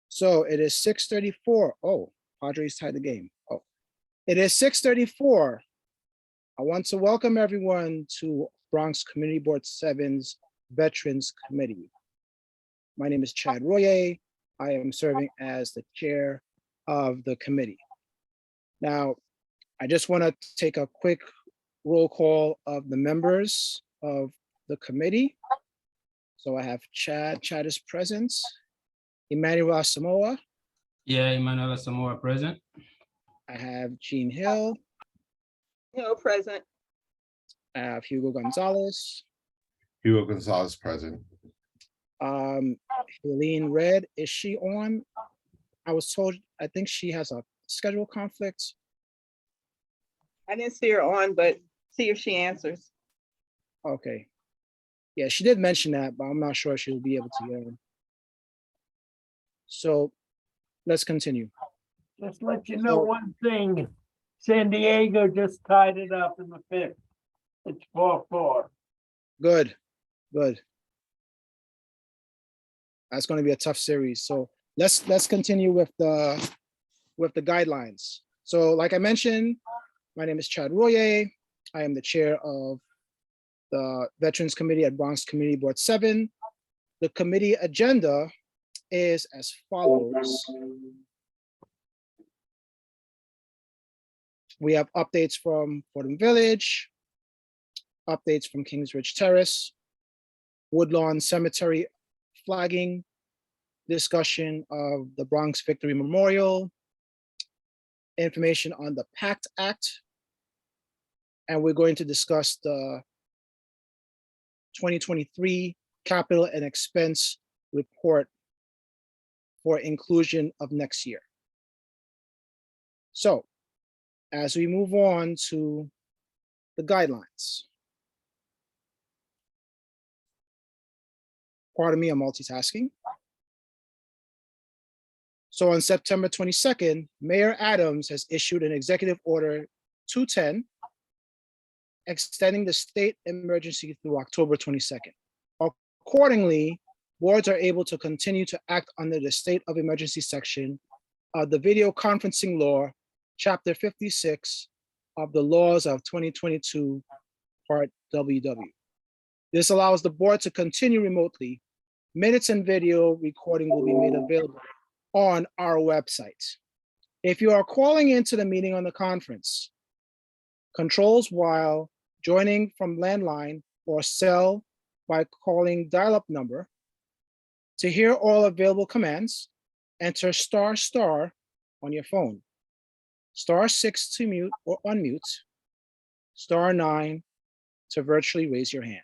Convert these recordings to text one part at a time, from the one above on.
So it is 6:34. Oh, Padres tied the game. Oh, it is 6:34. I want to welcome everyone to Bronx Community Board 7's Veterans Committee. My name is Chad Royer. I am serving as the chair of the committee. Now, I just want to take a quick roll call of the members of the committee. So I have Chad. Chad is present. Emmanuel Samoa. Yeah, Emmanuel Samoa present. I have Jean Hill. No, present. I have Hugo Gonzalez. Hugo Gonzalez present. Helene Red, is she on? I was told, I think she has a schedule conflict. I didn't see her on, but see if she answers. Okay. Yeah, she did mention that, but I'm not sure she'll be able to get on. So let's continue. Just let you know one thing, San Diego just tied it up in the fifth. It's 4-4. Good, good. That's going to be a tough series. So let's continue with the guidelines. So like I mentioned, my name is Chad Royer. I am the chair of the Veterans Committee at Bronx Community Board 7. The committee agenda is as follows. We have updates from Fordham Village, updates from Kings Ridge Terrace, Woodlawn Cemetery flagging, discussion of the Bronx Victory Memorial, information on the PACT Act, and we're going to discuss the 2023 capital and expense report for inclusion of next year. So as we move on to the guidelines. Pardon me, I'm multitasking. So on September 22nd, Mayor Adams has issued an executive order 210 extending the state emergency through October 22nd. Accordingly, boards are able to continue to act under the state of emergency section of the video conferencing law, chapter 56 of the laws of 2022, part WW. This allows the board to continue remotely. Minutes and video recording will be made available on our website. If you are calling into the meeting on the conference, controls while joining from landline or cell by calling dial-up number. To hear all available commands, enter ** on your phone. *6 to mute or unmute, *9 to virtually raise your hand.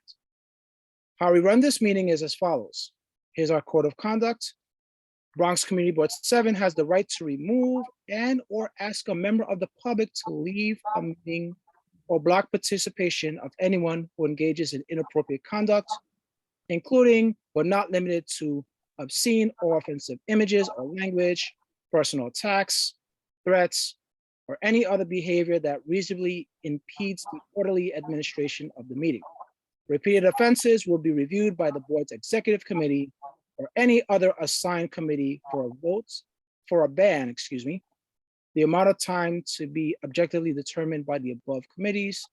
How we run this meeting is as follows. Here's our code of conduct. Bronx Community Board 7 has the right to remove and or ask a member of the public to leave a meeting or block participation of anyone who engages in inappropriate conduct, including but not limited to obscene or offensive images or language, personal attacks, threats, or any other behavior that reasonably impedes the orderly administration of the meeting. Repeated offenses will be reviewed by the board's executive committee or any other assigned committee for a ban. The amount of time to be objectively determined by the above committees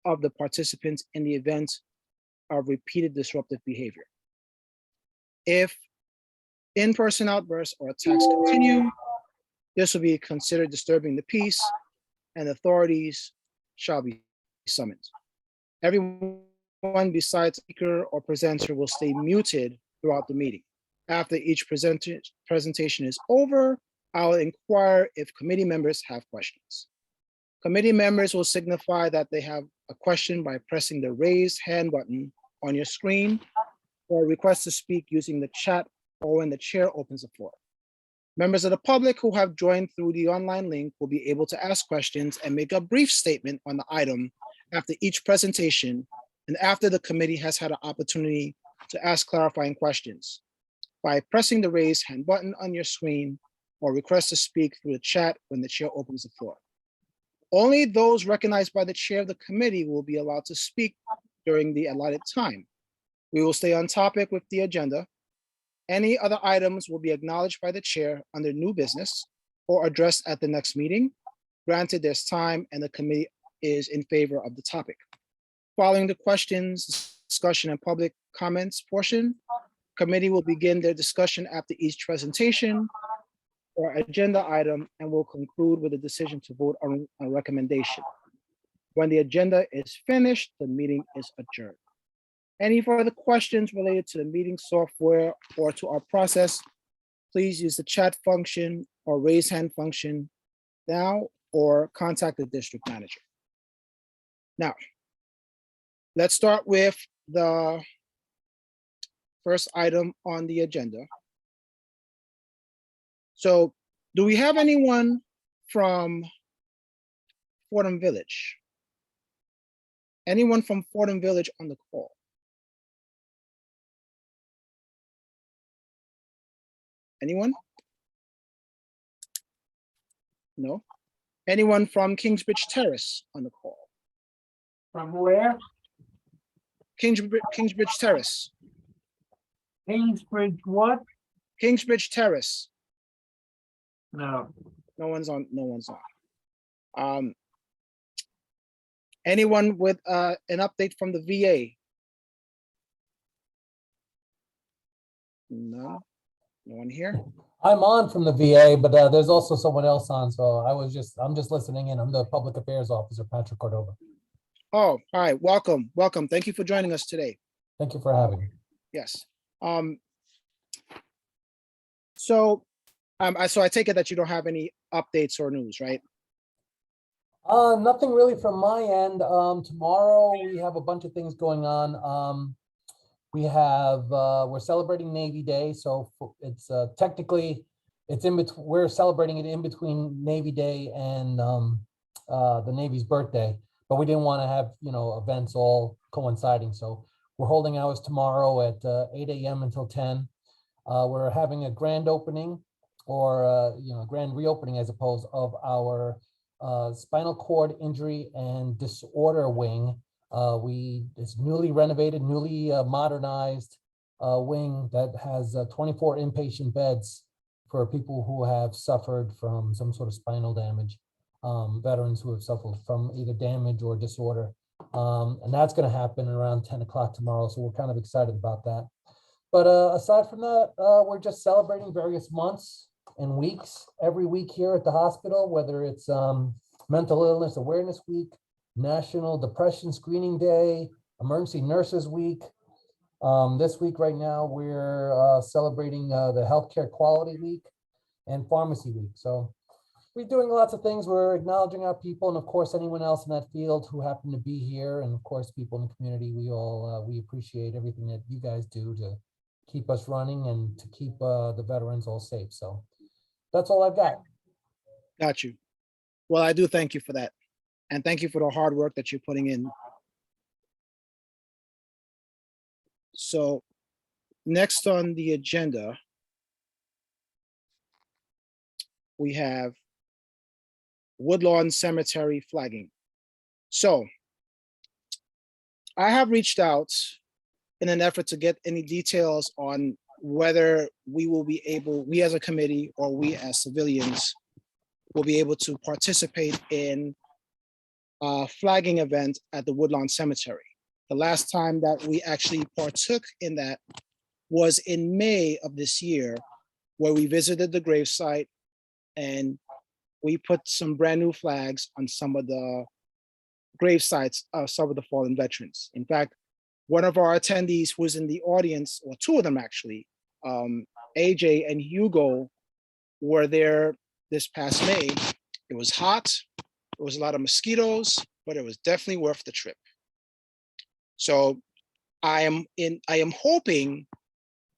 of the participants in the event of repeated disruptive behavior. If in-person outbursts or attacks continue, this will be considered disturbing the peace and authorities shall be summoned. Everyone besides speaker or presenter will stay muted throughout the meeting. After each presentation is over, I'll inquire if committee members have questions. Committee members will signify that they have a question by pressing the raise hand button on your screen or request to speak using the chat or when the chair opens the floor. Members of the public who have joined through the online link will be able to ask questions and make a brief statement on the item after each presentation and after the committee has had an opportunity to ask clarifying questions by pressing the raise hand button on your screen or request to speak through the chat when the chair opens the floor. Only those recognized by the chair of the committee will be allowed to speak during the allotted time. We will stay on topic with the agenda. Any other items will be acknowledged by the chair under new business or addressed at the next meeting, granted there's time and the committee is in favor of the topic. Following the questions, discussion, and public comments portion, committee will begin their discussion after each presentation or agenda item and will conclude with a decision to vote on a recommendation. When the agenda is finished, the meeting is adjourned. Any further questions related to the meeting software or to our process, please use the chat function or raise hand function now or contact the district manager. Now, let's start with the first item on the agenda. So do we have anyone from Fordham Village? Anyone from Fordham Village on the call? Anyone? No? Anyone from Kingsbridge Terrace on the call? From where? Kingsbridge Terrace. Kingsbridge what? Kingsbridge Terrace. No. No one's on. Anyone with an update from the VA? No. No one here? I'm on from the VA, but there's also someone else on, so I'm just listening in. I'm the Public Affairs Officer, Patrick Cordova. Oh, all right. Welcome. Thank you for joining us today. Thank you for having me. Yes. So I take it that you don't have any updates or news, right? Nothing really from my end. Tomorrow we have a bunch of things going on. We're celebrating Navy Day, so it's technically it's in between. We're celebrating it in between Navy Day and the Navy's birthday, but we didn't want to have events all coinciding. So we're holding ours tomorrow at 8 a.m. until 10. We're having a grand opening, or grand reopening, as opposed of our spinal cord injury and disorder wing. It's newly renovated, newly modernized wing that has 24 inpatient beds for people who have suffered from some sort of spinal damage, veterans who have suffered from either damage or disorder. And that's going to happen around 10 o'clock tomorrow. So we're kind of excited about that. But aside from that, we're just celebrating various months and weeks every week here at the hospital, whether it's Mental Illness Awareness Week, National Depression Screening Day, Emergency Nurses Week. This week right now, we're celebrating the Healthcare Quality Week and Pharmacy Week. So we're doing lots of things. We're acknowledging our people, and of course, anyone else in that field who happen to be here, and of course, people in the community. We appreciate everything that you guys do to keep us running and to keep the veterans all safe. So that's all I've got. Got you. Well, I do thank you for that. And thank you for the hard work that you're putting in. So next on the agenda, we have Woodlawn Cemetery flagging. So I have reached out in an effort to get any details on whether we will be able, we as a committee or we as civilians will be able to participate in a flagging event at the Woodlawn Cemetery. The last time that we actually partook in that was in May of this year, where we visited the gravesite and we put some brand new flags on some of the grave sites of some of the fallen veterans. In fact, one of our attendees who was in the audience, or two of them actually, AJ and Hugo, were there this past May. It was hot, there was a lot of mosquitoes, but it was definitely worth the trip. So I am hoping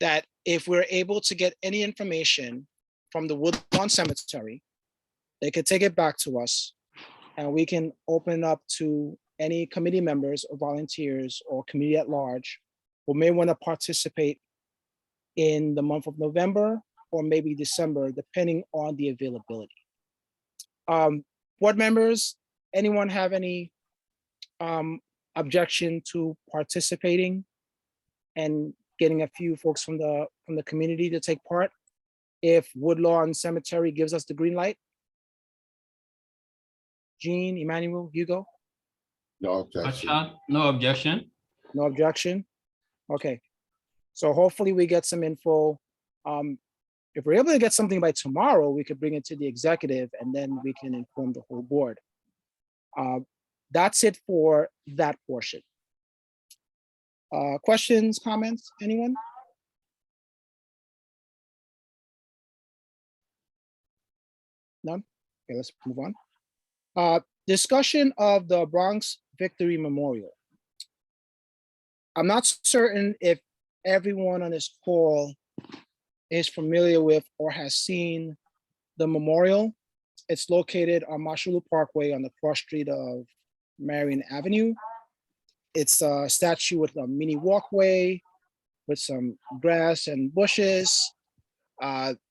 that if we're able to get any information from the Woodlawn Cemetery, they could take it back to us and we can open it up to any committee members or volunteers or community at large who may want to participate in the month of November or maybe December, depending on the availability. Board members, anyone have any objection to participating and getting a few folks from the community to take part if Woodlawn Cemetery gives us the green light. Jean, Emmanuel, Hugo, No objection. Achad, no objection. no objection? Okay, so hopefully we get some info. If we're able to get something by tomorrow, we could bring it to the executive and then we can inform the whole board. That's it for that portion. Questions, comments, anyone? None? Okay, let's move on. Discussion of the Bronx Victory Memorial. I'm not certain if everyone on this call is familiar with or has seen the memorial. It's located on Marshall Parkway on the cross street of Marion Avenue. It's a statue with a mini walkway with some grass and bushes.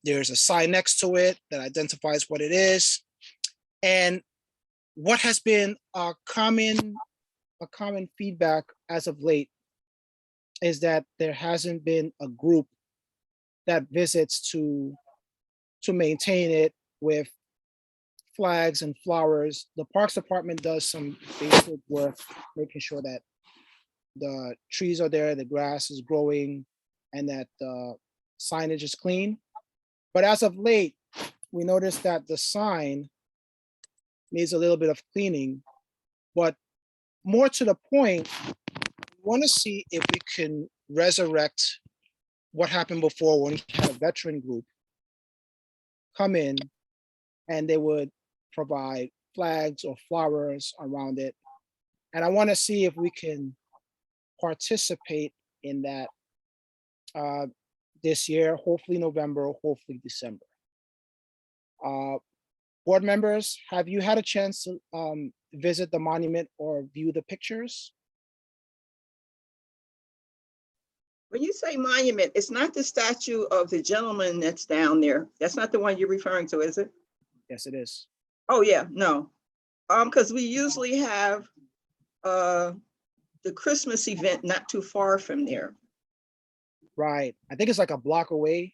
There's a sign next to it that identifies what it is. And what has been a common feedback as of late is that there hasn't been a group that visits to maintain it with flags and flowers. The Parks Department does some basic work, making sure that the trees are there, the grass is growing, and that the signage is clean. But as of late, we noticed that the sign needs a little bit of cleaning. But more to the point, we want to see if we can resurrect what happened before when we had a veteran group come in and they would provide flags or flowers around it. And I want to see if we can participate in that this year, hopefully November, hopefully December. Board members, have you had a chance to visit the monument or view the pictures? When you say monument, it's not the statue of the gentleman that's down there. That's not the one you're referring to, is it? Yes, it is. Oh, yeah, no. Because we usually have the Christmas event not too far from there. Right. I think it's like a block away.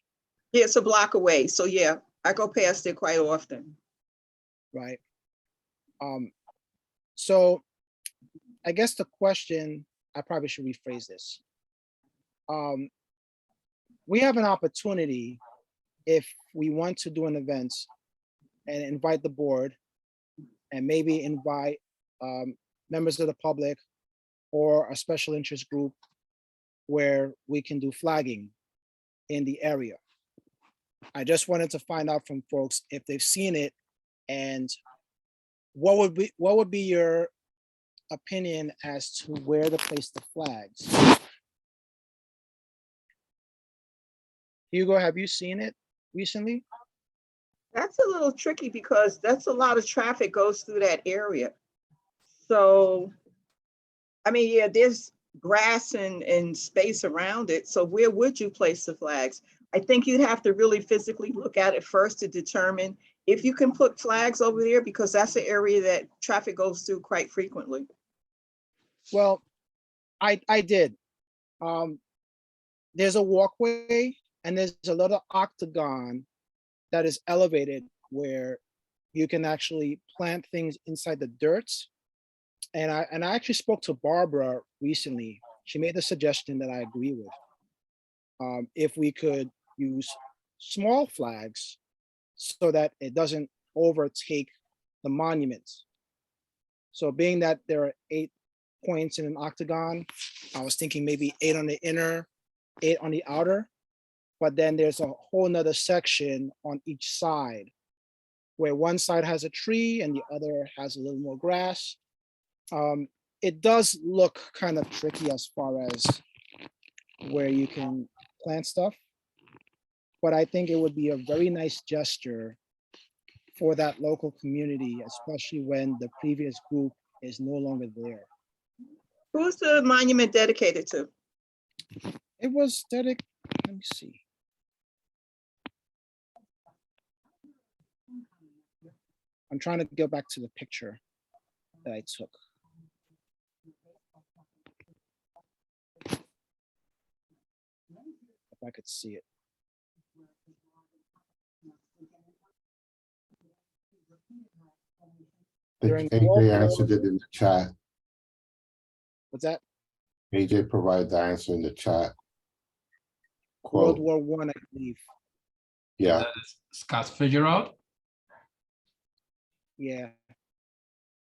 Yeah, it's a block away. So yeah, I go past it quite often. Right. So I guess the question, I probably should rephrase this. We have an opportunity if we want to do an event and invite the board and maybe invite members of the public or a special interest group where we can do flagging in the area. I just wanted to find out from folks if they've seen it and what would be your opinion as to where to place the flags. Hugo, have you seen it recently? That's a little tricky because that's a lot of traffic goes through that area. So, I mean, yeah, there's grass and space around it. So where would you place the flags? I think you'd have to really physically look at it first to determine if you can put flags over there, because that's an area that traffic goes through quite frequently. Well, I did. There's a walkway and there's a little octagon that is elevated where you can actually plant things inside the dirt. And I actually spoke to Barbara recently. She made the suggestion that I agree with. If we could use small flags so that it doesn't overtake the monuments. So being that there are 8 points in an octagon, I was thinking maybe 8 on the inner, 8 on the outer, but then there's a whole nother section on each side where one side has a tree and the other has a little more grass. It does look kind of tricky as far as where you can plant stuff, but I think it would be a very nice gesture for that local community, especially when the previous group is no longer there. Who's the monument dedicated to? It was let me see. I'm trying to go back to the picture that I took. I could see it. I During think World AJ War- answered it in the chat. What's that? AJ provided the answer in the chat. World Quote, War I, I believe. yeah, Scott Fitzgerald. Yeah.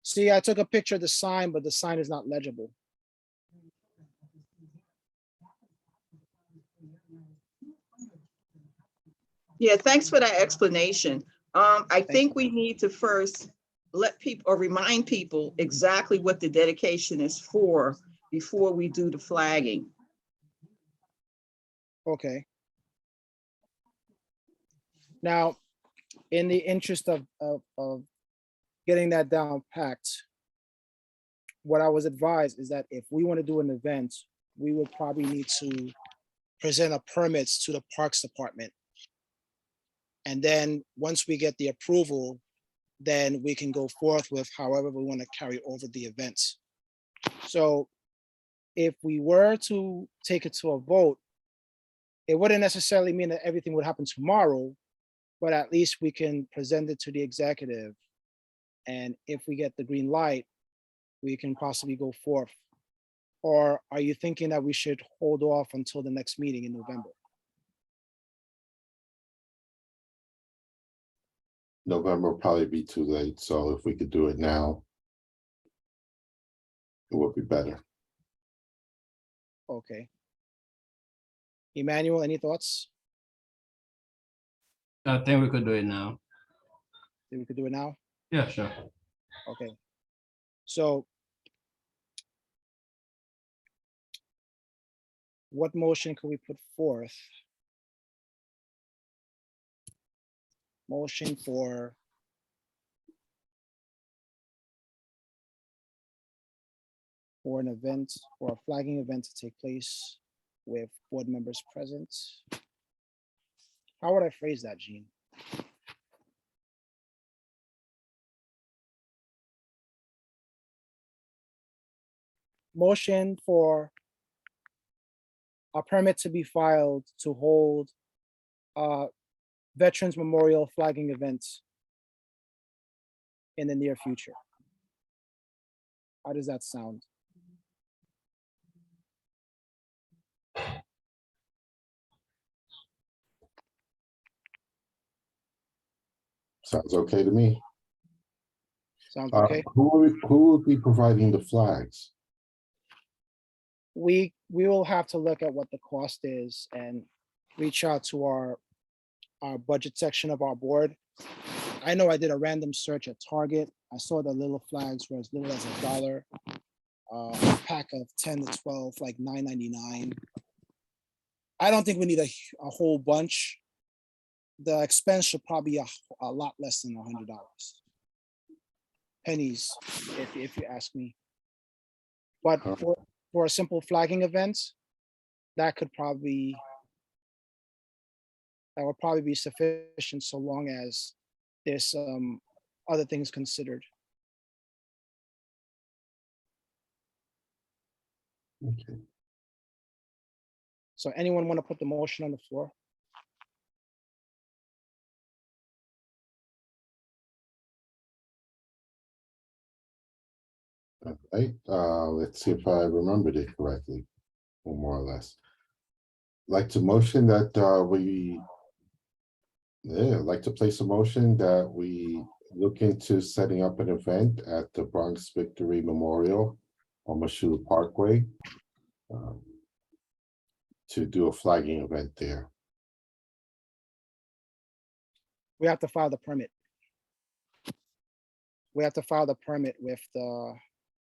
See, I took a picture of the sign, but the sign is not legible. Yeah, thanks for that explanation. I think we need to first let people or remind people exactly what the dedication is for before we do the flagging. Okay. Now, in the interest of getting that down packed, what I was advised is that if we want to do an event, we would probably need to present a permits to the Parks Department. And then once we get the approval, then we can go forth with however we want to carry over the events. So if we were to take it to a vote, it wouldn't necessarily mean that everything would happen tomorrow, but at least we can present it to the executive. And if we get the green light, we can possibly go forth. Or are you thinking that we should hold off until the next meeting in November? November will probably be too late, so if we could do it now, it would be better. Okay. Emmanuel, any thoughts? I think we could do it now. Think we could do it now? Yeah, sure. Okay. So what motion can we put forth? Motion for an event or a flagging event to take place with board members present. How would I phrase that, Gene? Motion for a permit to be filed to hold Veterans Memorial flagging events in the near future. How does that sound? Sounds okay to me. Sounds okay? Who would be providing the flags? We will have to look at what the cost is and reach out to our budget section of our board. I know I did a random search at Target. I saw the little flags were as little as $1. A pack of 10 to 12, like $9.99. I don't think we need a whole bunch. The expense should probably be a lot less than $100. Pennies, if you ask me. But for a simple flagging event, that would probably be sufficient so long as there's some other things considered. Okay. So anyone want to put the motion on the floor? Right, let's see if I remembered it correctly, or more or less. Like to motion that like to place a motion that we look into setting up an event at the Bronx Victory Memorial on Mashua Parkway to do a flagging event there. We have to file the permit. We have to file the permit with the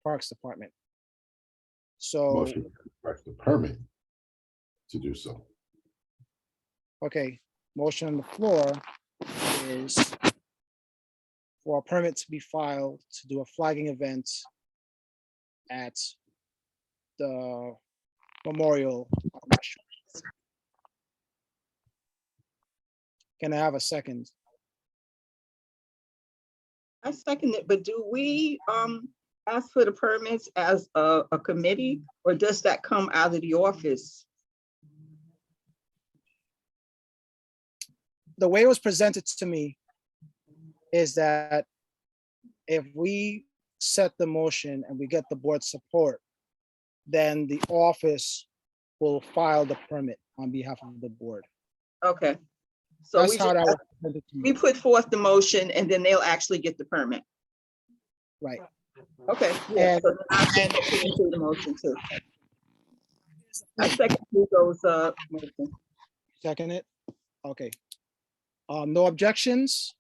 Parks Department. So, Motion to request the permit to do so. okay, motion on the floor is for a permit to be filed to do a flagging event at the memorial. Can I have a second? I second it, but do we ask for the permits as a committee, or does that come out of the office? the way it was presented to me is that if we set the motion and we get the board support, then the office will file the permit on behalf of the board. Okay. So That's we how that just, was presented to we me. put forth the motion and then they'll actually get the permit. Right. Okay. Yeah, And- so then I and- second into the motion too. I second Hugo's motion. Second it? Okay. No objections?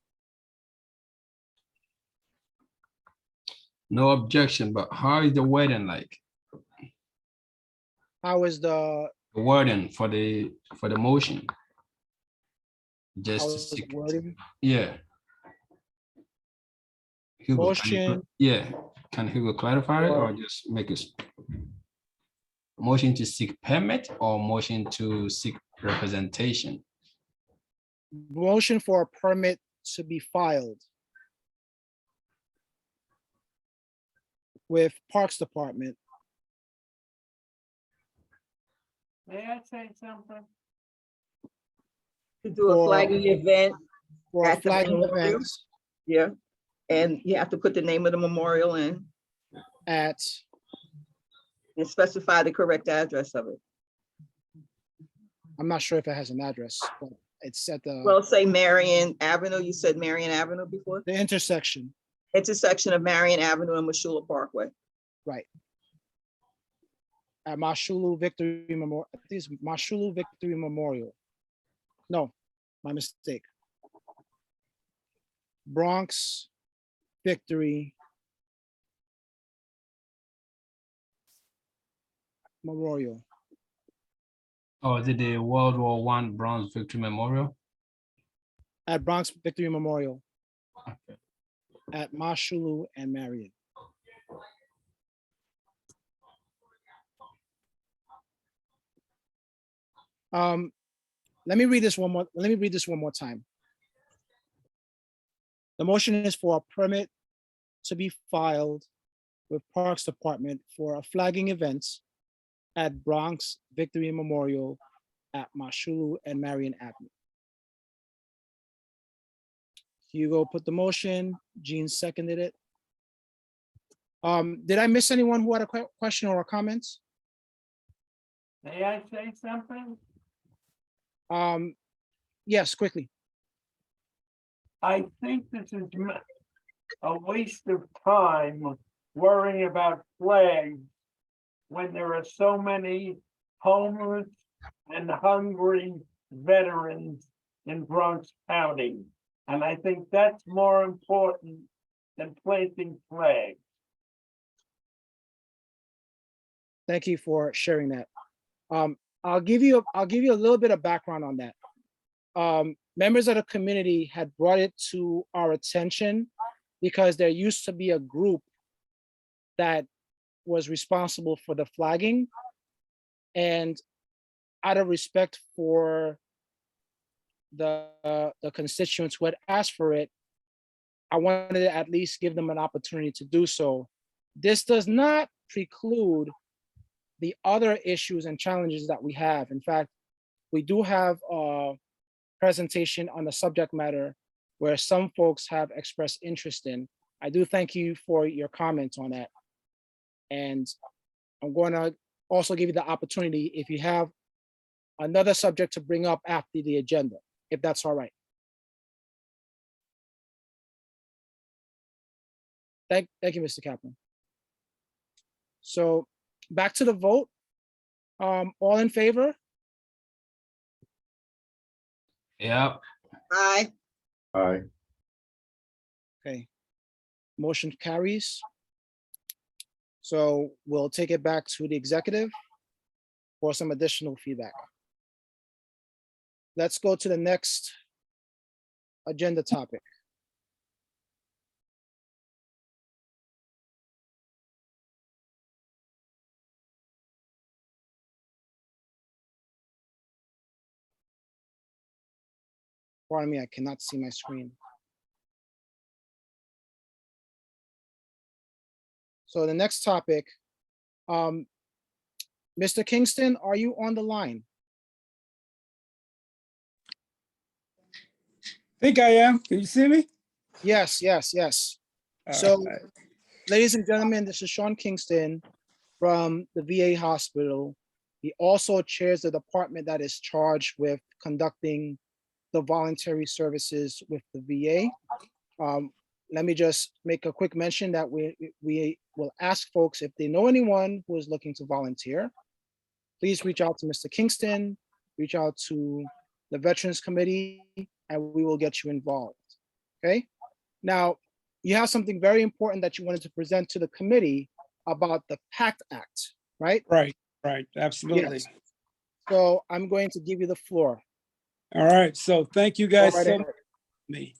No objection, but how is the wording like? How is the, The wording for the motion? how Just to is the seek, wording? yeah. Hugo, can you Motion. yeah, can Hugo clarify it or just make it? Motion to seek permit or motion to seek representation? Motion for a permit to be filed with Parks Department May I say something? To do a For- flagging event, for At the flagging memorial? events yeah. And you have to put the name of the memorial in at, and specify the correct address of it. I'm not sure if it has an address, but it's at Well, say Marion Avenue. You said Marion Avenue before? the intersection, Intersection of Marion Avenue and Mashula Parkway. right? At Mashulu Victory Memorial, I think it's Mashulu Victory Memorial. No, my mistake. Bronx Victory Memorial. Oh, is it the World War I Bronze Victory Memorial? At Bronx Victory Memorial Okay. at Mashulu and Marion. Let me read this one more time. The motion is for a permit to be filed with Parks Department for a flagging event at Bronx Victory Memorial at Mashulu and Marion Avenue. Hugo put the motion, Jean seconded it. Did I miss anyone who had a question or a comment? May I say something? Yes, quickly. I think this is a waste of time worrying about flags when there are so many homeless and hungry veterans in Bronx County. And I think that's more important than planting flags. Thank you for sharing that. I'll give you a little bit of background on that. Members of the community had brought it to our attention because there used to be a group that was responsible for the flagging. And out of respect for the constituents who had asked for it, I wanted to at least give them an opportunity to do so. This does not preclude the other issues and challenges that we have. In fact, we do have a presentation on the subject matter where some folks have expressed interest in. I do thank you for your comments on that. And I'm going to also give you the opportunity if you have another subject to bring up after the agenda, if that's all right. Thank you, Mr. Kaplan. So back to the vote. All in favor? Yeah, Aye. Aye. Okay. Motion carries. So we'll take it back to the executive for some additional feedback. Let's go to the next agenda topic. Pardon me, I cannot see my screen. So the next topic, Mr. Kingston, are you on the line? Think I am. Can you see me? Yes, yes, yes. All So, right. ladies and gentlemen, this is Sean Kingston from the VA hospital. He also chairs the department that is charged with conducting the voluntary services with the VA. Let me just make a quick mention that we will ask folks if they know anyone who is looking to volunteer. Please reach out to Mr. Kingston, reach out to the Veterans Committee, and we will get you involved. Okay? Now, you have something very important that you wanted to present to the committee about the PACT Act, right? Right, absolutely. Yes. So I'm going to give you the floor. All right, so thank you Go guys right so ahead. much for me.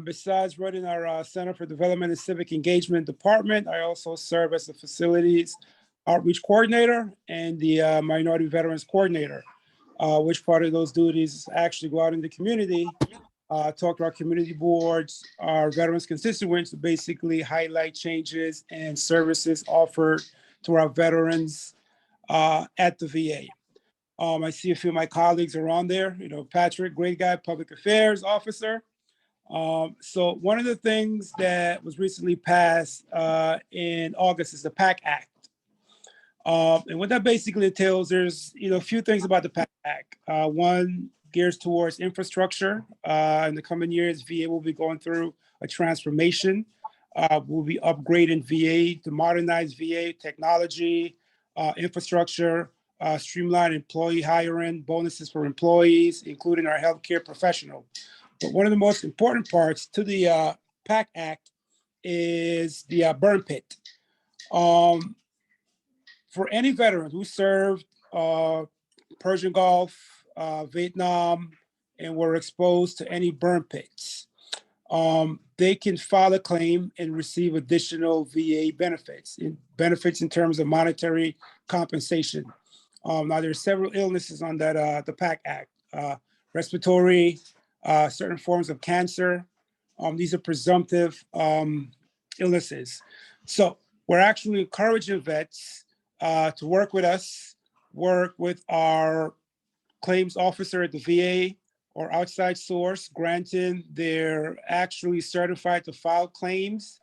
Besides running our Center for Development and Civic Engagement Department, I also serve as the Facilities Outreach Coordinator and the Minority Veterans Coordinator, which part of those duties actually go out in the community, talk to our community boards, our veterans constituents, to basically highlight changes and services offered to our veterans at the VA. I see a few of my colleagues are on there. You know, Patrick, great guy, public affairs officer. So one of the things that was recently passed in August is the PACT Act. And what that basically entails, there's a few things about the PACT Act. One gears towards infrastructure. In the coming years, VA will be going through a transformation. We'll be upgrading VA to modernize VA technology, infrastructure, streamline employee hiring, bonuses for employees, including our healthcare professional. But one of the most important parts to the PACT Act is the burn pit. For any veteran who served Persian Gulf, Vietnam, and were exposed to any burn pits, they can file a claim and receive additional VA benefits in terms of monetary compensation. Now, there's several illnesses on that the PACT Act: respiratory, certain forms of cancer. These are presumptive illnesses. So we're actually encouraging vets to work with us, work with our claims officer at the VA or outside source, granting they're actually certified to file claims,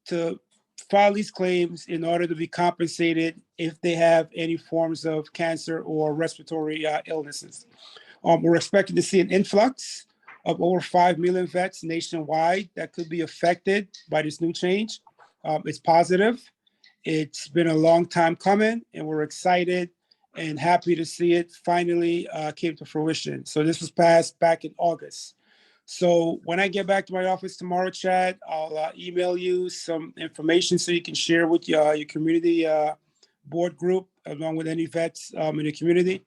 to file these claims in order to be compensated if they have any forms of cancer or respiratory illnesses. We're expecting to see an influx of over 5 million vets nationwide that could be affected by this new change. It's positive. It's been a long time coming, and we're excited and happy to see it finally came to fruition. So this was passed back in August. So when I get back to my office tomorrow, Chad, I'll email you some information so you can share with your community board group, along with any vets in the community.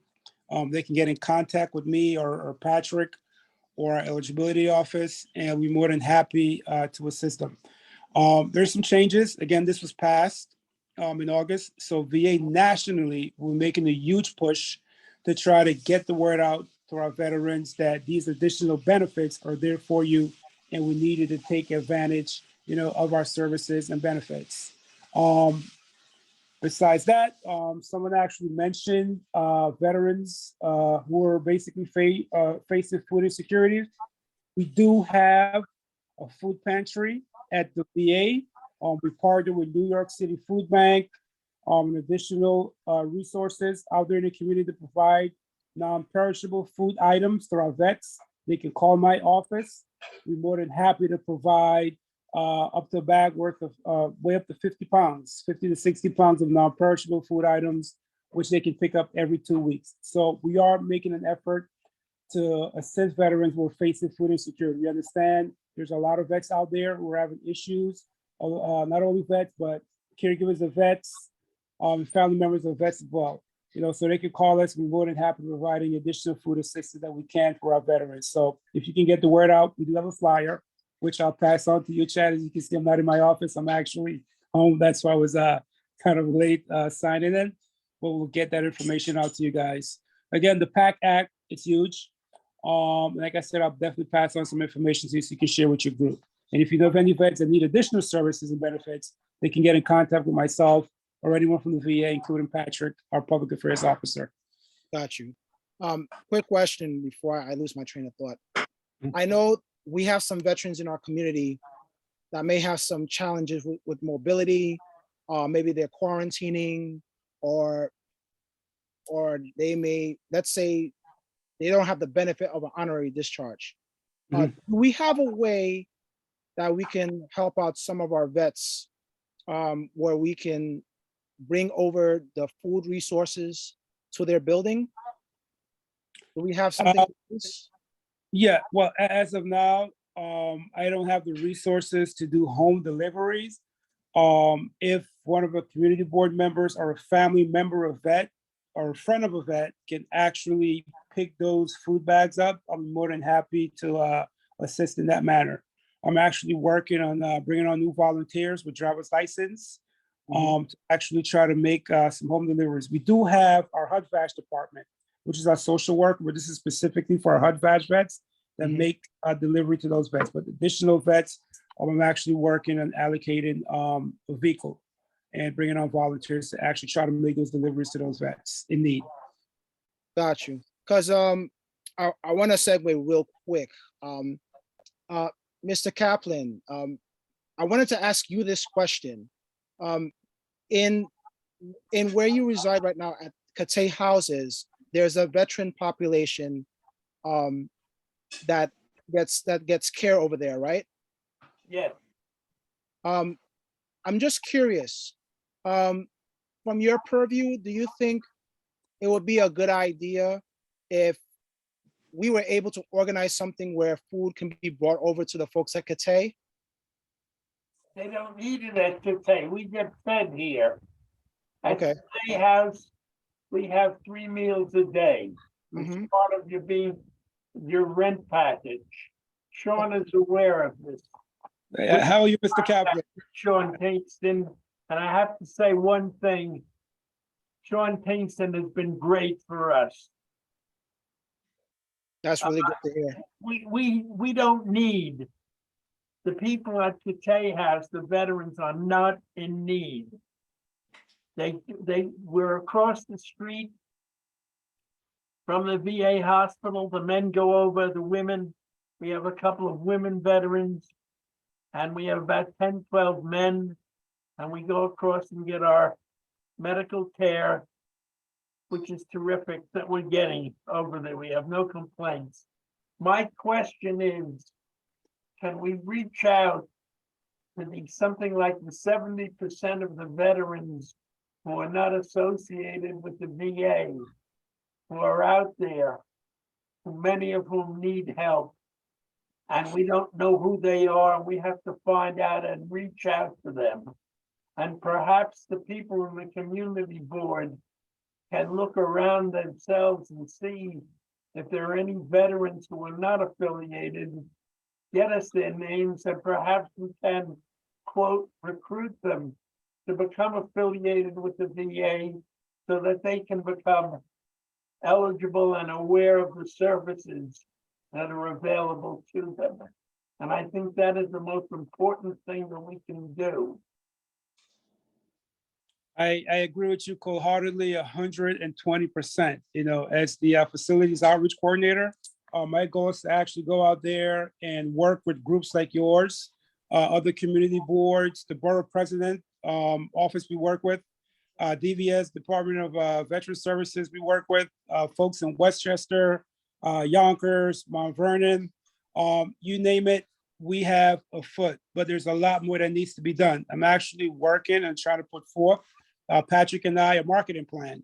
They can get in contact with me or Patrick or our eligibility office, and we're more than happy to assist them. There's some changes. Again, this was passed in August. So VA nationally, we're making a huge push to try to get the word out to our veterans that these additional benefits are there for you, and we needed to take advantage, of our services and benefits. Besides that, someone actually mentioned veterans who are basically facing food insecurity. We do have a food pantry at the VA. We partner with New York City Food Bank, and additional resources out there in the community to provide non-perishable food items to our vets. They can call my office. We're more than happy to provide up to a bag worth of way up to 50 pounds, 50 to 60 pounds of non-perishable food items, which they can pick up every 2 weeks. So we are making an effort to assist veterans who are facing food insecurity. We understand there's a lot of vets out there who are having issues, not only vets, but caregivers of vets, family members of vets as well. So they can call us. We're more than happy providing additional food assistance that we can for our veterans. So if you can get the word out, we do have a flyer, which I'll pass on to you, Chad. As you can see, I'm not in my office. I'm actually home. That's why I was kind of late signing in, but we'll get that information out to you guys. Again, the PACT Act, it's huge. Like I said, I'll definitely pass on some information so you can share with your group. And if you know of any vets that need additional services and benefits, they can get in contact with myself or anyone from the VA, including Patrick, our public affairs officer. Got you. Quick question before I lose my train of thought. I know we have some veterans in our community that may have some challenges with mobility, maybe they're quarantining, or they may, let's say, they don't have the benefit of an honorary discharge. Do we have a way that we can help out some of our vets, where we can bring over the food resources to their building? Do we have something? like this? Yeah, well, as of now, I don't have the resources to do home deliveries. If one of the community board members or a family member of vet or a friend of a vet can actually pick those food bags up, I'm more than happy to assist in that manner. I'm actually working on bringing on new volunteers with driver's license to actually try to make some home deliveries. We do have our HUD-VAG department, which is our social work, but this is specifically for our HUD-VAG vets that make a delivery to those vets. But additional vets, I'm actually working on allocating a vehicle and bringing on volunteers to actually try to make those deliveries to those vets in need. Got you. Because I want to segue real quick. Mr. Kaplan, I wanted to ask you this question. In where you reside right now at Kate houses, there's a veteran population that gets care over there, right? Yeah. I'm just curious, from your purview, do you think it would be a good idea if we were able to organize something where food can be brought over to the folks at Kate? They don't need it at Kate. We get fed here. At Okay. Kate House, we have 3 meals a day. It's part of your rent package. Sean is aware of this. How are you, Mr. Kaplan? Sean Kingston, and I have to say one thing. Sean Kingston has been great for us. That's really good to hear. We don't need the people at the K House, the veterans are not in need. We're across the street from the VA hospital. The men go over, the women, we have a couple of women veterans, and we have about 10, 12 men, and we go across and get our medical care, which is terrific that we're getting over there. We have no complaints. My question is, can we reach out to something like the 70% of the veterans who are not associated with the VA, who are out there, many of whom need help, and we don't know who they are, and we have to find out and reach out to them. And perhaps the people in the community board can look around themselves and see if there are any veterans who are not affiliated, get us their names, and perhaps we can, quote, recruit them to become affiliated with the VA so that they can become eligible and aware of the services that are available to them. And I think that is the most important thing that we can do. I agree with you wholeheartedly, 120%. You know, as the facilities outreach coordinator, my goal is to actually go out there and work with groups like yours, other community boards, the borough president office we work with, DVS, Department of Veteran Services we work with, folks in Westchester, Yonkers, Mount Vernon, you name it, we have a foot, but there's a lot more that needs to be done. I'm actually working and trying to put forth, Patrick and I, a marketing plan.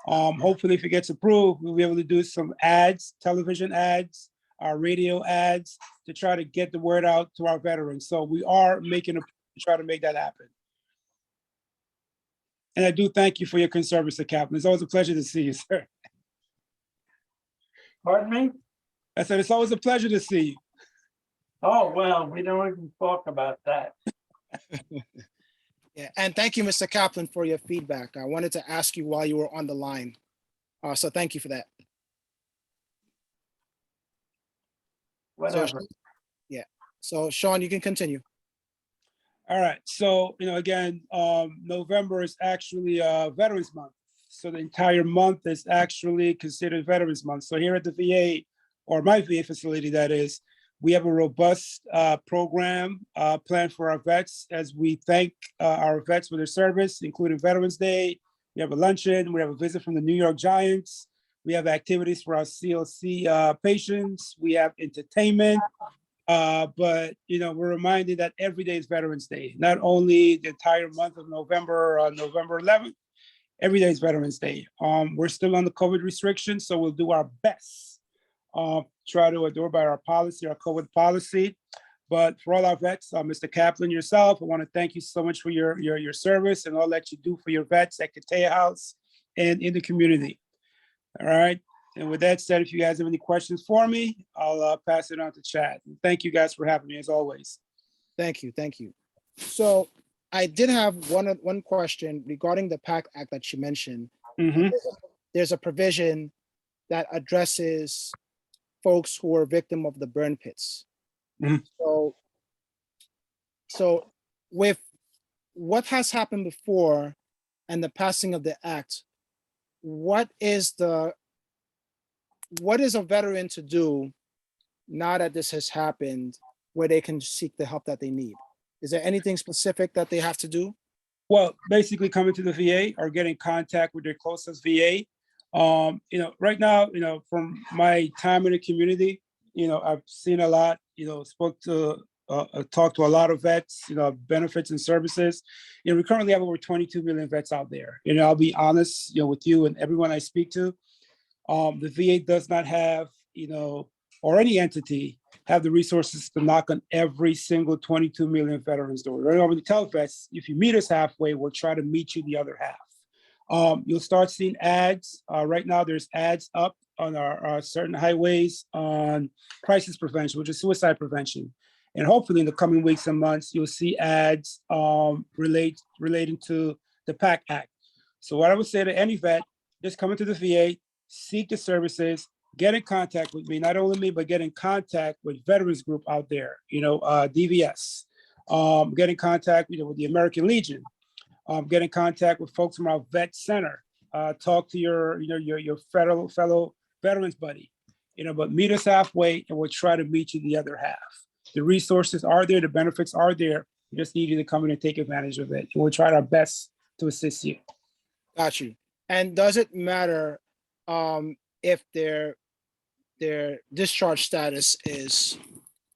Hopefully, if it gets approved, we'll be able to do some ads, television ads, radio ads, to try to get the word out to our veterans. So we are making a try to make that happen. And I do thank you for your concern, Mr. Kaplan. It's always a pleasure to see you, sir. Pardon me? I said, it's always a pleasure to see you. Oh, well, we don't even talk about that. Yeah, and thank you, Mr. Kaplan, for your feedback. I wanted to ask you while you were on the line. So thank you for that. Whatever. So Sean, you can continue. All right. So, you know, again, November is actually Veterans Month. So the entire month is actually considered Veterans Month. So here at the VA, or my VA facility, that is, We have a robust program planned for our vets as we thank our vets for their service, including Veterans Day. We have a luncheon. We have a visit from the New York Giants. We have activities for our CLC patients. We have entertainment. But we're reminded that every day is Veterans Day, not only the entire month of November, November 11th. Every day is Veterans Day. We're still on the COVID restrictions, so we'll do our best. Try to adhere by our policy, our COVID policy. But for all our vets, Mr. Kaplan, yourself, I want to thank you so much for your service and all that you do for your vets at Katea House and in the community. All right. And with that said, if you guys have any questions for me, I'll pass it on to Chad. And thank you guys for having me as always. Thank you. Thank you. So I did have one question regarding the PACT Act that you mentioned. Mhm. There's a provision that addresses folks who are victim of the burn pits. Mhm. So with what has happened before and the passing of the act, what is a veteran to do now that this has happened where they can seek the help that they need? Is there anything specific that they have to do? Well, basically coming to the VA or getting in contact with their closest VA. Right now, from my time in the community, I've seen a lot, talked to a lot of vets, benefits and services. We currently have over 22 million vets out there. I'll be honest, with you and everyone I speak to, the VA does not have, or any entity have the resources to knock on every single 22 million veterans door. Right over the tell vets, if you meet us halfway, we'll try to meet you the other half. You'll start seeing ads. Right now, there's ads up on our certain highways on crisis prevention, which is suicide prevention. And hopefully in the coming weeks and months, you'll see ads relating to the PACT Act. So what I would say to any vet, just come into the VA, seek the services, get in contact with me, not only me, but get in contact with veterans group out there, DVS, get in contact with the American Legion, get in contact with folks from our vet center, talk to your fellow veterans buddy, but meet us halfway and we'll try to meet you the other half. The resources are there, the benefits are there. We just need you to come in and take advantage of it. And we'll try our best to assist you. Got you. And does it matter if their discharge status is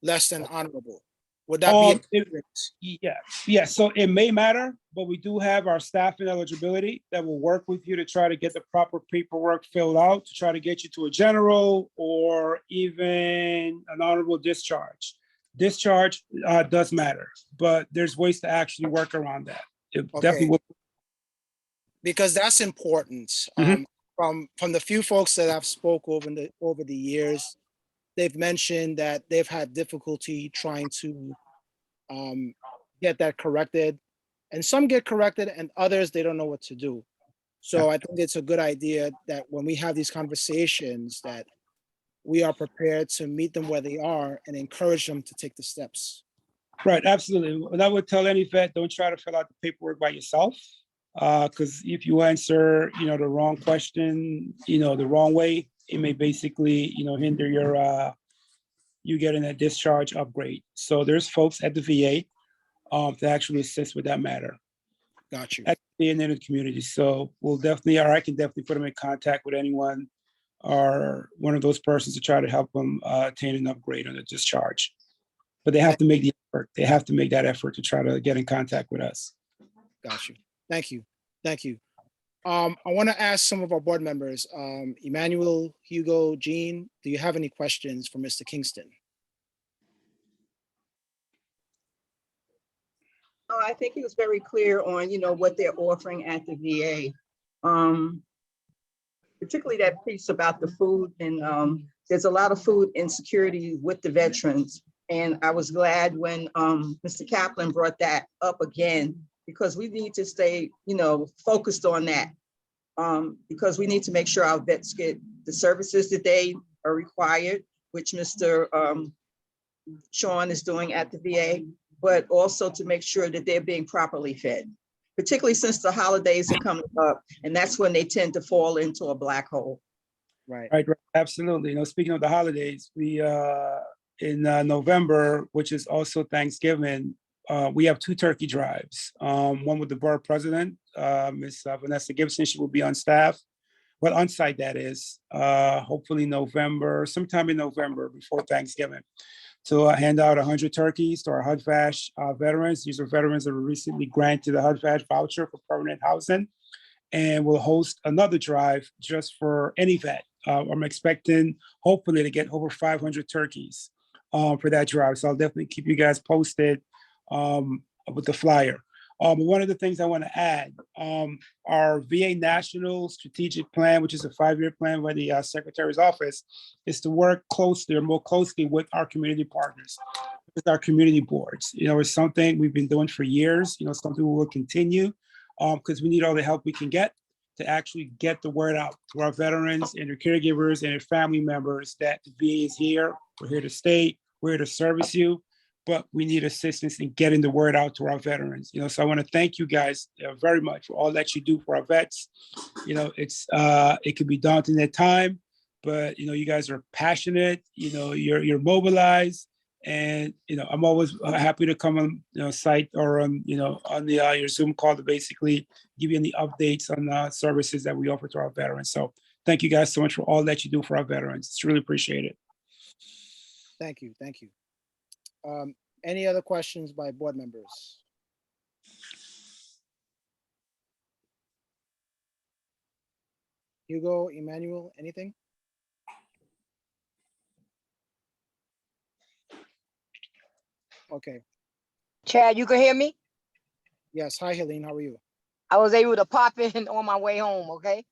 less than honorable? Would that be? Yeah. So it may matter, but we do have our staff and eligibility that will work with you to try to get the proper paperwork filled out to try to get you to a general or even an honorable discharge. Discharge does matter, but there's ways to actually work around that. It definitely will. Because that's important. From the few folks that I've spoke over the years, they've mentioned that they've had difficulty trying to get that corrected, and some get corrected, and others they don't know what to do. So I think it's a good idea that when we have these conversations, that we are prepared to meet them where they are and encourage them to take the steps. Right, absolutely. And I would tell any vet, don't try to fill out the paperwork by yourself. Because if you answer, the wrong question, the wrong way, it may basically, hinder you getting a discharge upgrade. So there's folks at the VA to actually assist with that matter. Got you. At the end of the community. So I can definitely put them in contact with anyone or one of those persons to try to help them attain an upgrade on the discharge. But they have to make the effort. They have to make that effort to try to get in contact with us. Got you. Thank you. I want to ask some of our board members, Emmanuel, Hugo, Jean, do you have any questions for Mr. Kingston? Oh, I think he was very clear on, what they're offering at the VA. Particularly that piece about the food, and there's a lot of food insecurity with the veterans. And I was glad when Mr. Kaplan brought that up again, because we need to stay, focused on that. Because we need to make sure our vets get the services that they are required, which Mr. Sean is doing at the VA, but also to make sure that they're being properly fed, particularly since the holidays are coming up, and that's when they tend to fall into a black hole. Right. Right. Absolutely. Speaking of the holidays, we in November, which is also Thanksgiving, we have 2 turkey drives. One with the borough president, Miss Vanessa Gibson. She will be on staff, well, on site that is, hopefully November, sometime in November before Thanksgiving, to hand out 100 turkeys to our HUD-VASH veterans. These are veterans that were recently granted a HUD-VASH voucher for permanent housing. And we'll host another drive just for any vet. I'm expecting, hopefully, to get over 500 turkeys for that drive. So I'll definitely keep you guys posted with the flyer. One of the things I want to add, our VA National Strategic Plan, which is a 5-year plan by the Secretary's office, is to work closely or more closely with our community partners, with our community boards. You know, it's something we've been doing for years, you know, something we will continue because we need all the help we can get to actually get the word out to our veterans and their caregivers and their family members that the VA is here, we're here to stay, we're here to service you, but we need assistance in getting the word out to our veterans. You know, so I want to thank you guys very much for all that you do for our vets. You know, it can be daunting at time, but you know, you guys are passionate. You know, you're mobilized, and you know, I'm always happy to come on site or on your Zoom call to basically give you any updates on the services that we offer to our veterans. So thank you guys so much for all that you do for our veterans. It's really appreciated. Thank you. Any other questions by board members? Hugo, Emmanuel, anything? Okay. Chad, you can hear me? Yes. Hi, Helene. How are you? I was able to pop in on my way home, okay?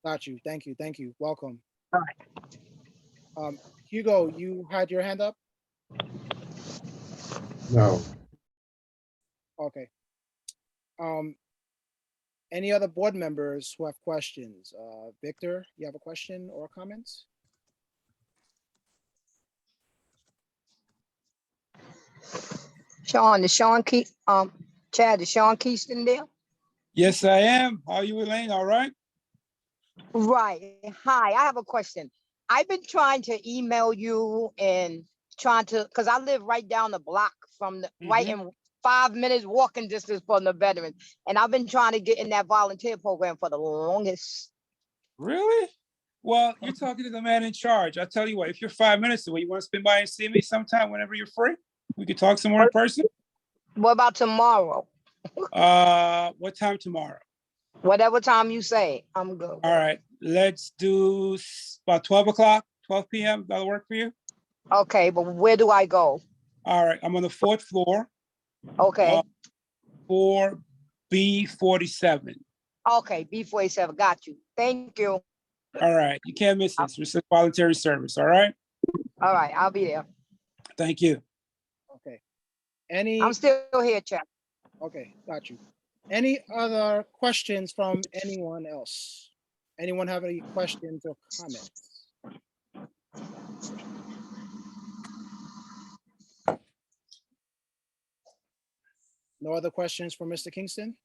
Got you. Thank you. Welcome. All right. Hugo, you had your hand up? No, Okay. Any other board members who have questions? Victor, you have a question or comments? Chad, is Sean Keyston there? Yes, I am. How are you, Elaine? All right? Right. Hi, I have a question. I've been trying to email you and because I live right down the block from right in 5 minutes walking distance from the veterans. And I've been trying to get in that volunteer program for the longest. Really? Well, you're talking to the man in charge. I'll tell you what, if you're 5 minutes away, you want to spin by and see me sometime whenever you're free? We could talk some more in person. What about tomorrow? What time tomorrow? Whatever time you say, I'm good. All right, let's do about 12 o'clock, 12 p.m. That'll work for you? Okay, but where do I go? All right, I'm on the 4th floor. Okay. 4B47. Okay, B47, got you. Thank you. All right, you can't miss this. It's a voluntary service, all right? All right, I'll be there. Thank you. Okay. I'm still here, Chad. Okay, got you. Any other questions from anyone else? Anyone have any questions or comments? No other questions for Mr. Kingston?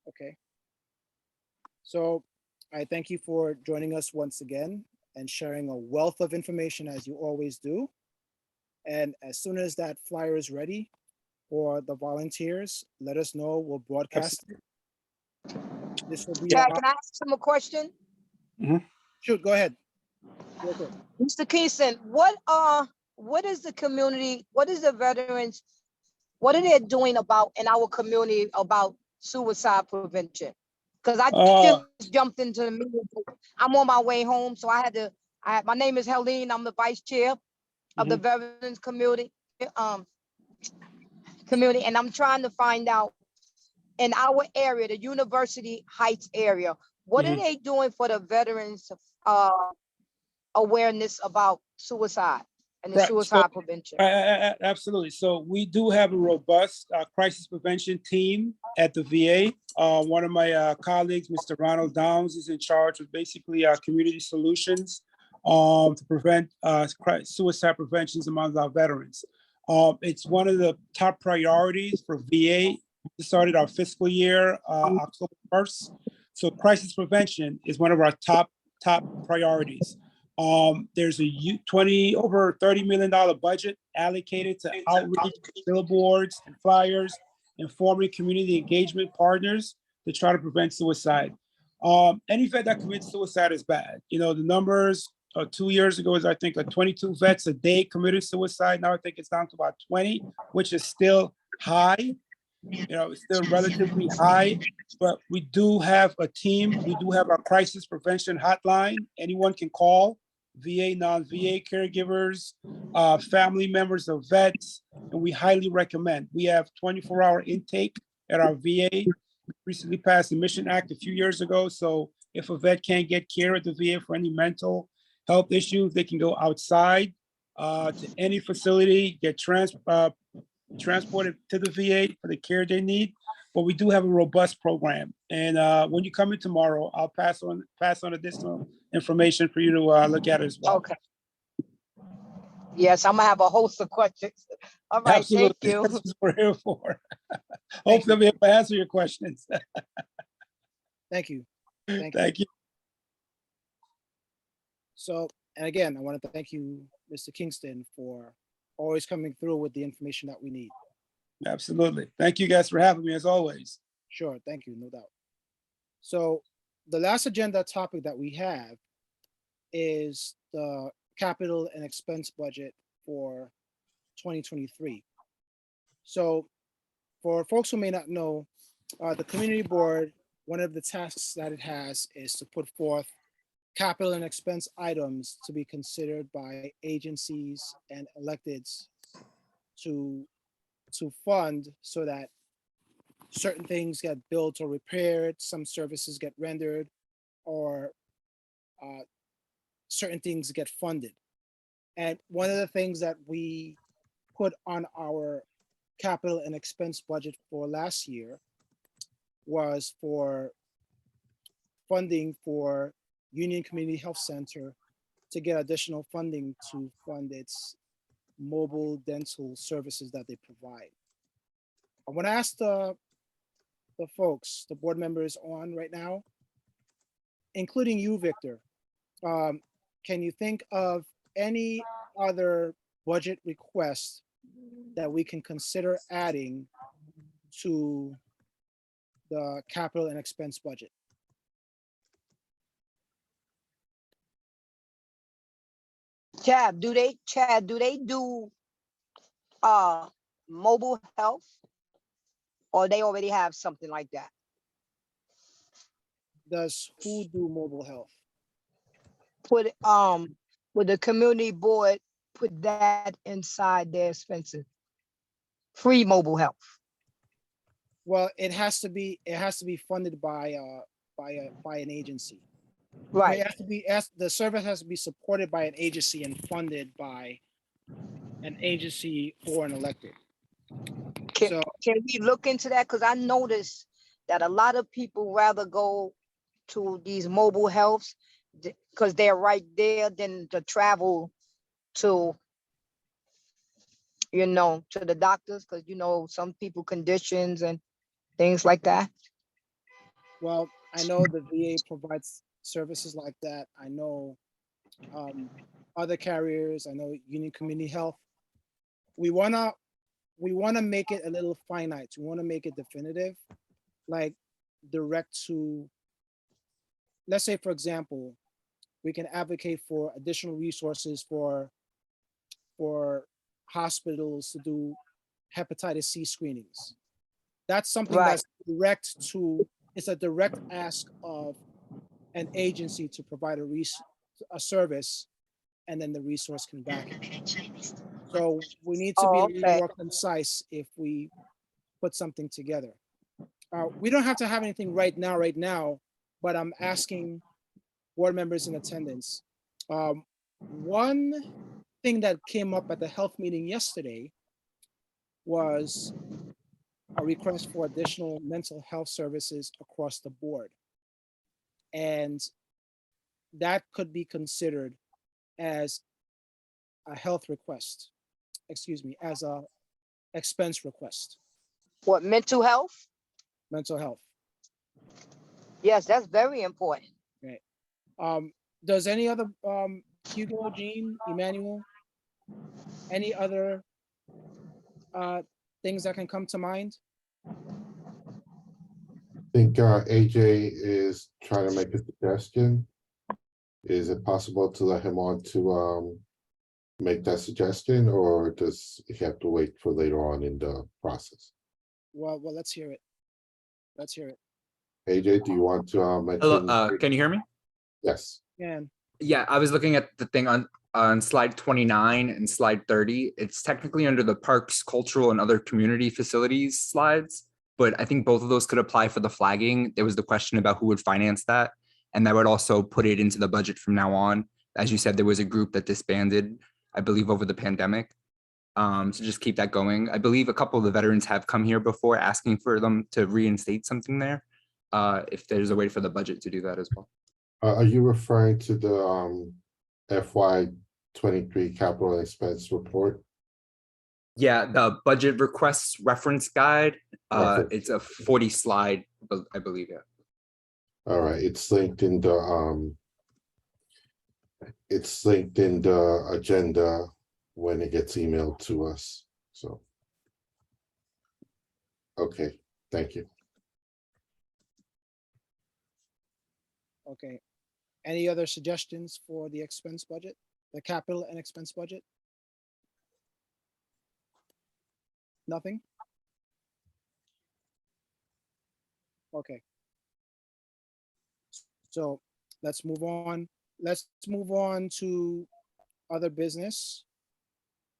Okay. So I thank you for joining us once again and sharing a wealth of information as you always do. And as soon as that flyer is ready for the volunteers, let us know. We'll broadcast it. This will be Chad, can I ask him a question? Shoot, go ahead. Real quick. Mr. Kingston, what is the community, what is the veterans, what are they doing about in our community about suicide prevention? Because I just jumped into the meeting. I'm on my way home, so my name is Helene. I'm the vice chair of the veterans community, and I'm trying to find out in our area, the University Heights area, what are they doing for the veterans awareness about suicide and the suicide prevention? Absolutely. So we do have a robust crisis prevention team at the VA. One of my colleagues, Mr. Ronald Downs, is in charge of basically community solutions to prevent suicide preventions among our veterans. It's one of the top priorities for VA. We started our fiscal year October 1st. So crisis prevention is one of our top top priorities. There's a over $30 million budget allocated to outreach, billboards and flyers, informing community engagement partners to try to prevent suicide. Any vet that commits suicide is bad. You know, the numbers 2 years ago is, I think, 22 vets a day committed suicide. Now I think it's down to about 20, which is still high. You know, it's still relatively high, but we do have a team. We do have our crisis prevention hotline. Anyone can call. VA, non-VA caregivers, family members of vets, and we highly recommend. We have 24-hour intake at our VA. We recently passed the Mission Act a few years ago, so if a vet can't get care at the VA for any mental health issues, they can go outside to any facility, get transported to the VA for the care they need. But we do have a robust program, and when you come in tomorrow, I'll pass on additional information for you to look at as well. Okay. Yes, I'm gonna have a host of questions. All right, Absolutely. thank you. That's what we're here for. Hopefully, I'll be able to answer your questions. Thank you. Thank you. So, and again, I want to thank you, Mr. Kingston, for always coming through with the information that we need. Absolutely. Thank you guys for having me as always. Sure, thank you, no doubt. So the last agenda topic that we have is the capital and expense budget for 2023. So for folks who may not know, the community board, one of the tasks that it has is to put forth capital and expense items to be considered by agencies and electeds to fund so that certain things get built or repaired, some services get rendered, or certain things get funded. And one of the things that we put on our capital and expense budget for last year was for funding for Union Community Health Center to get additional funding to fund its mobile dental services that they provide. I want to ask the folks, the board members on right now, including you, Victor, can you think of any other budget requests that we can consider adding to the capital and expense budget? Chad, do they do mobile health? Or they already have something like that? Does who do mobile health? Would the community board put that inside their expenses? Free mobile health. Well, it has to be funded by an agency. Right. It has to be the service has to be supported by an agency and funded by an agency or an elected. Can we look into that? Because I noticed that a lot of people rather go to these mobile healths because they're right there than to travel to, to the doctors, because, some people conditions and things like that. Well, I know the VA provides services like that. I know other carriers. I know Union Community Health. We wanna make it a little finite. We want to make it definitive, like direct to, let's say, for example, we can advocate for additional resources for hospitals to do hepatitis C screenings. That's something that's direct to, it's a direct ask of an agency to provide a service, and then the resource can back it. So we need to be a little more concise if we put something together. We don't have to have anything right now, but I'm asking board members in attendance. One thing that came up at the health meeting yesterday was a request for additional mental health services across the board. And that could be considered as a health request, as a expense request. What, mental health? Mental health. Yes, that's very important. Right. Does any other, Hugo, Jean, Emmanuel, any other things that can come to mind? I think AJ is trying to make a suggestion. Is it possible to let him on to make that suggestion, or does he have to wait for later on in the process? Well, let's hear it. Let's hear it. AJ, do you want to Hello, mention? can you hear me? Yes. And Yeah, I was looking at the thing on slide 29 and slide 30. It's technically under the parks, cultural and other community facilities slides, but I think both of those could apply for the flagging. There was the question about who would finance that, and that would also put it into the budget from now on. As you said, there was a group that disbanded, I believe, over the pandemic. So just keep that going. I believe a couple of the veterans have come here before asking for them to reinstate something there. If there's a way for the budget to do that as well. Are you referring to the FY23 capital expense report? Yeah, the budget requests reference guide. Reference. It's a 40 slide, I believe. Yeah. All right, it's linked in the agenda when it gets emailed to us. So, okay, thank you. okay. Any other suggestions for the expense budget, the capital and expense budget? Nothing? Okay. So let's move on. Let's move on to other business.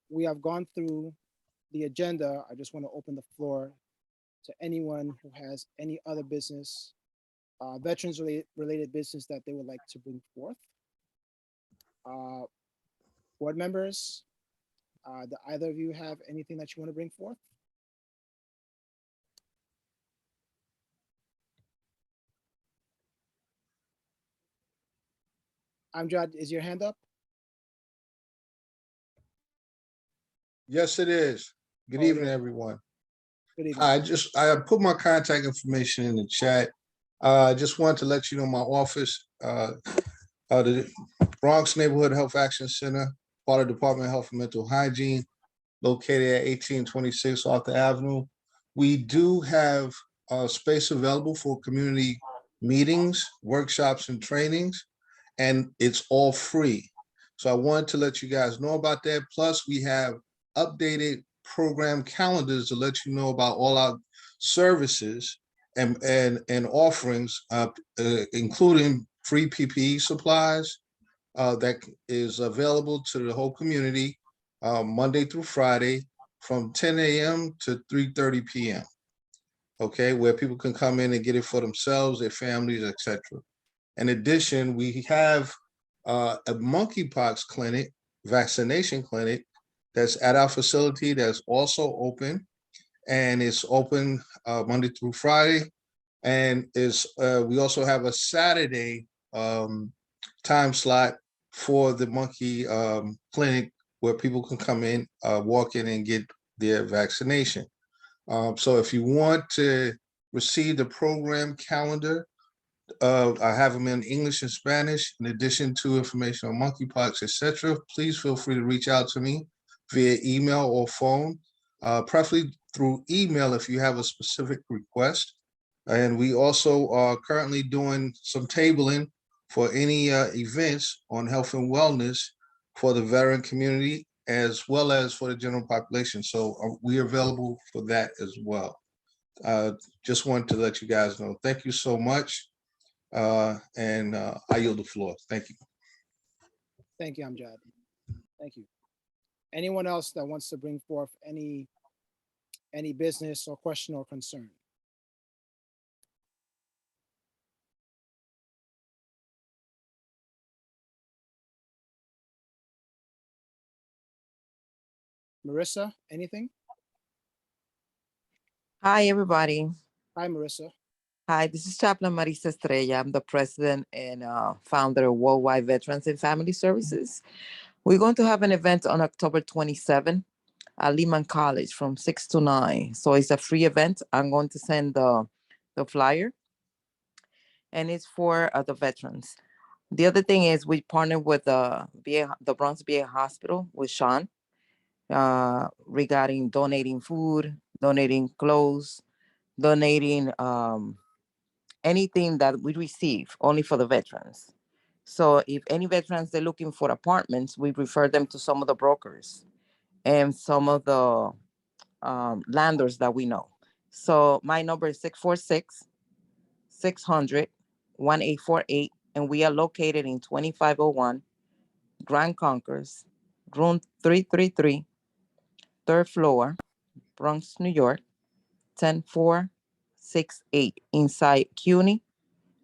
We have gone through the agenda. I just want to open the floor to anyone who has any other business, veterans related business that they would like to bring forth. Board members, do either of you have anything that you want to bring forth? Amjad, is your hand up? Yes, it is. Good Oh, evening, yeah. everyone. Good evening. I put my contact information in the chat. I just wanted to let you know my office, the Bronx Neighborhood Health Action Center, part of Department of Health and Mental Hygiene, located at 1826 Arthur Avenue. We do have space available for community meetings, workshops, and trainings, and it's all free. So I wanted to let you guys know about that. Plus, we have updated program calendars to let you know about all our services and offerings, including free PPE supplies that is available to the whole community Monday through Friday from 10 a.m. to 3:30 p.m. Okay, where people can come in and get it for themselves, their families, etc. In addition, we have a monkeypox clinic, vaccination clinic, that's at our facility that's also open, and it's open Monday through Friday. And we also have a Saturday time slot for the monkey clinic where people can come in, walk in and get their vaccination. So if you want to receive the program calendar, I have them in English and Spanish, in addition to information on monkeypox, etc. Please feel free to reach out to me via email or phone, preferably through email if you have a specific request. And we also are currently doing some tabling for any events on health and wellness for the veteran community, as well as for the general population. So we are available for that as well. Just wanted to let you guys know. Thank you so much. And I yield the floor. Thank you. Thank you, Amjad. Thank you. Anyone else that wants to bring forth any business or question or concern? Marissa, anything? Hi, everybody. Hi, Marissa. Hi, this is Chaplain Marisa Estrella. I'm the president and founder of Worldwide Veterans and Family Services. We're going to have an event on October 27 at Lehman College from 6 to 9. So it's a free event. I'm going to send the flyer, and it's for the veterans. The other thing is we partnered with the Bronx VA Hospital with Sean regarding donating food, donating clothes, donating anything that we receive only for the veterans. So if any veterans they're looking for apartments, we refer them to some of the brokers and some of the landlords that we know. So my number is 646-600-1848, and we are located in 2501 Grand Concourse, room 333, third floor, Bronx, New York, 10468, inside CUNY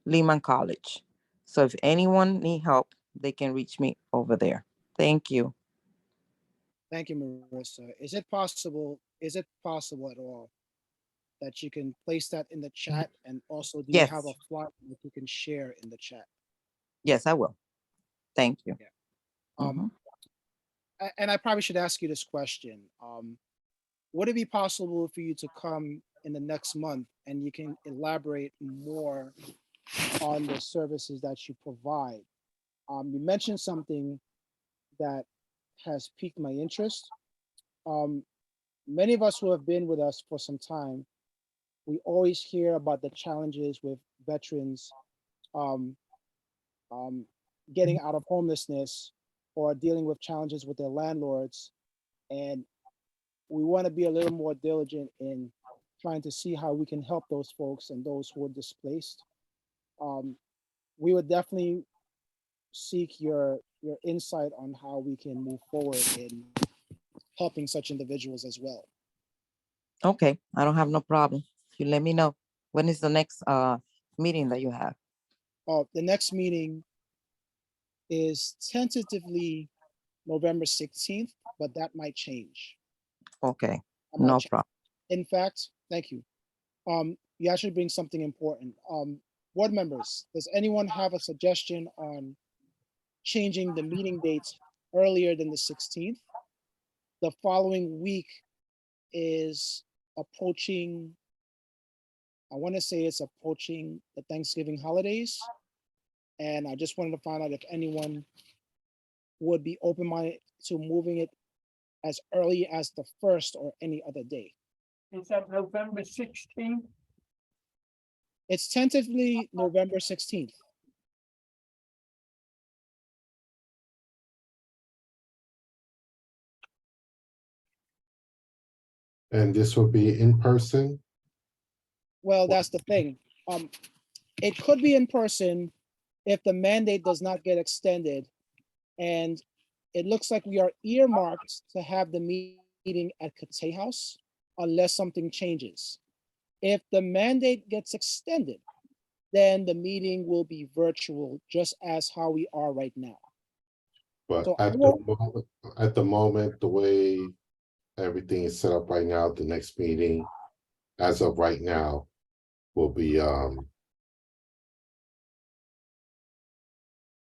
Lehman College. So if anyone need help, they can reach me over there. Thank you. Thank you, Marissa. Is it possible at all that you can place that in the chat? And also, do you have a Yes. flyer that you can share in the chat? Yes, I will. Thank you. Um, and I probably should ask you this question. Would it be possible for you to come in the next month and you can elaborate more on the services that you provide? You mentioned something that has piqued my interest. Many of us who have been with us for some time, we always hear about the challenges with veterans um, getting out of homelessness or dealing with challenges with their landlords. And we want to be a little more diligent in trying to see how we can help those folks and those who are displaced. We would definitely seek your insight on how we can move forward in helping such individuals as well. Okay, I don't have no problem. You let me know. When is the next meeting that you have? The next meeting is tentatively November 16th, but that might change. Okay, That might no change. problem. In fact, thank you. You actually bring something important. Board members, does anyone have a suggestion on changing the meeting dates earlier than the 16th? The following week is approaching, I want to say it's approaching the Thanksgiving holidays. And I just wanted to find out if anyone would be open-minded to moving it as early as the 1st or any other day. Is that November 16th? It's tentatively November 16th. And this will be in person? Well, that's the thing. It could be in person if the mandate does not get extended. And it looks like we are earmarked to have the meeting at Cathay House unless something changes. If the mandate gets extended, then the meeting will be virtual, just as how we are right now. But So at the moment, the way everything is set up right now, the next meeting, as of right now, will be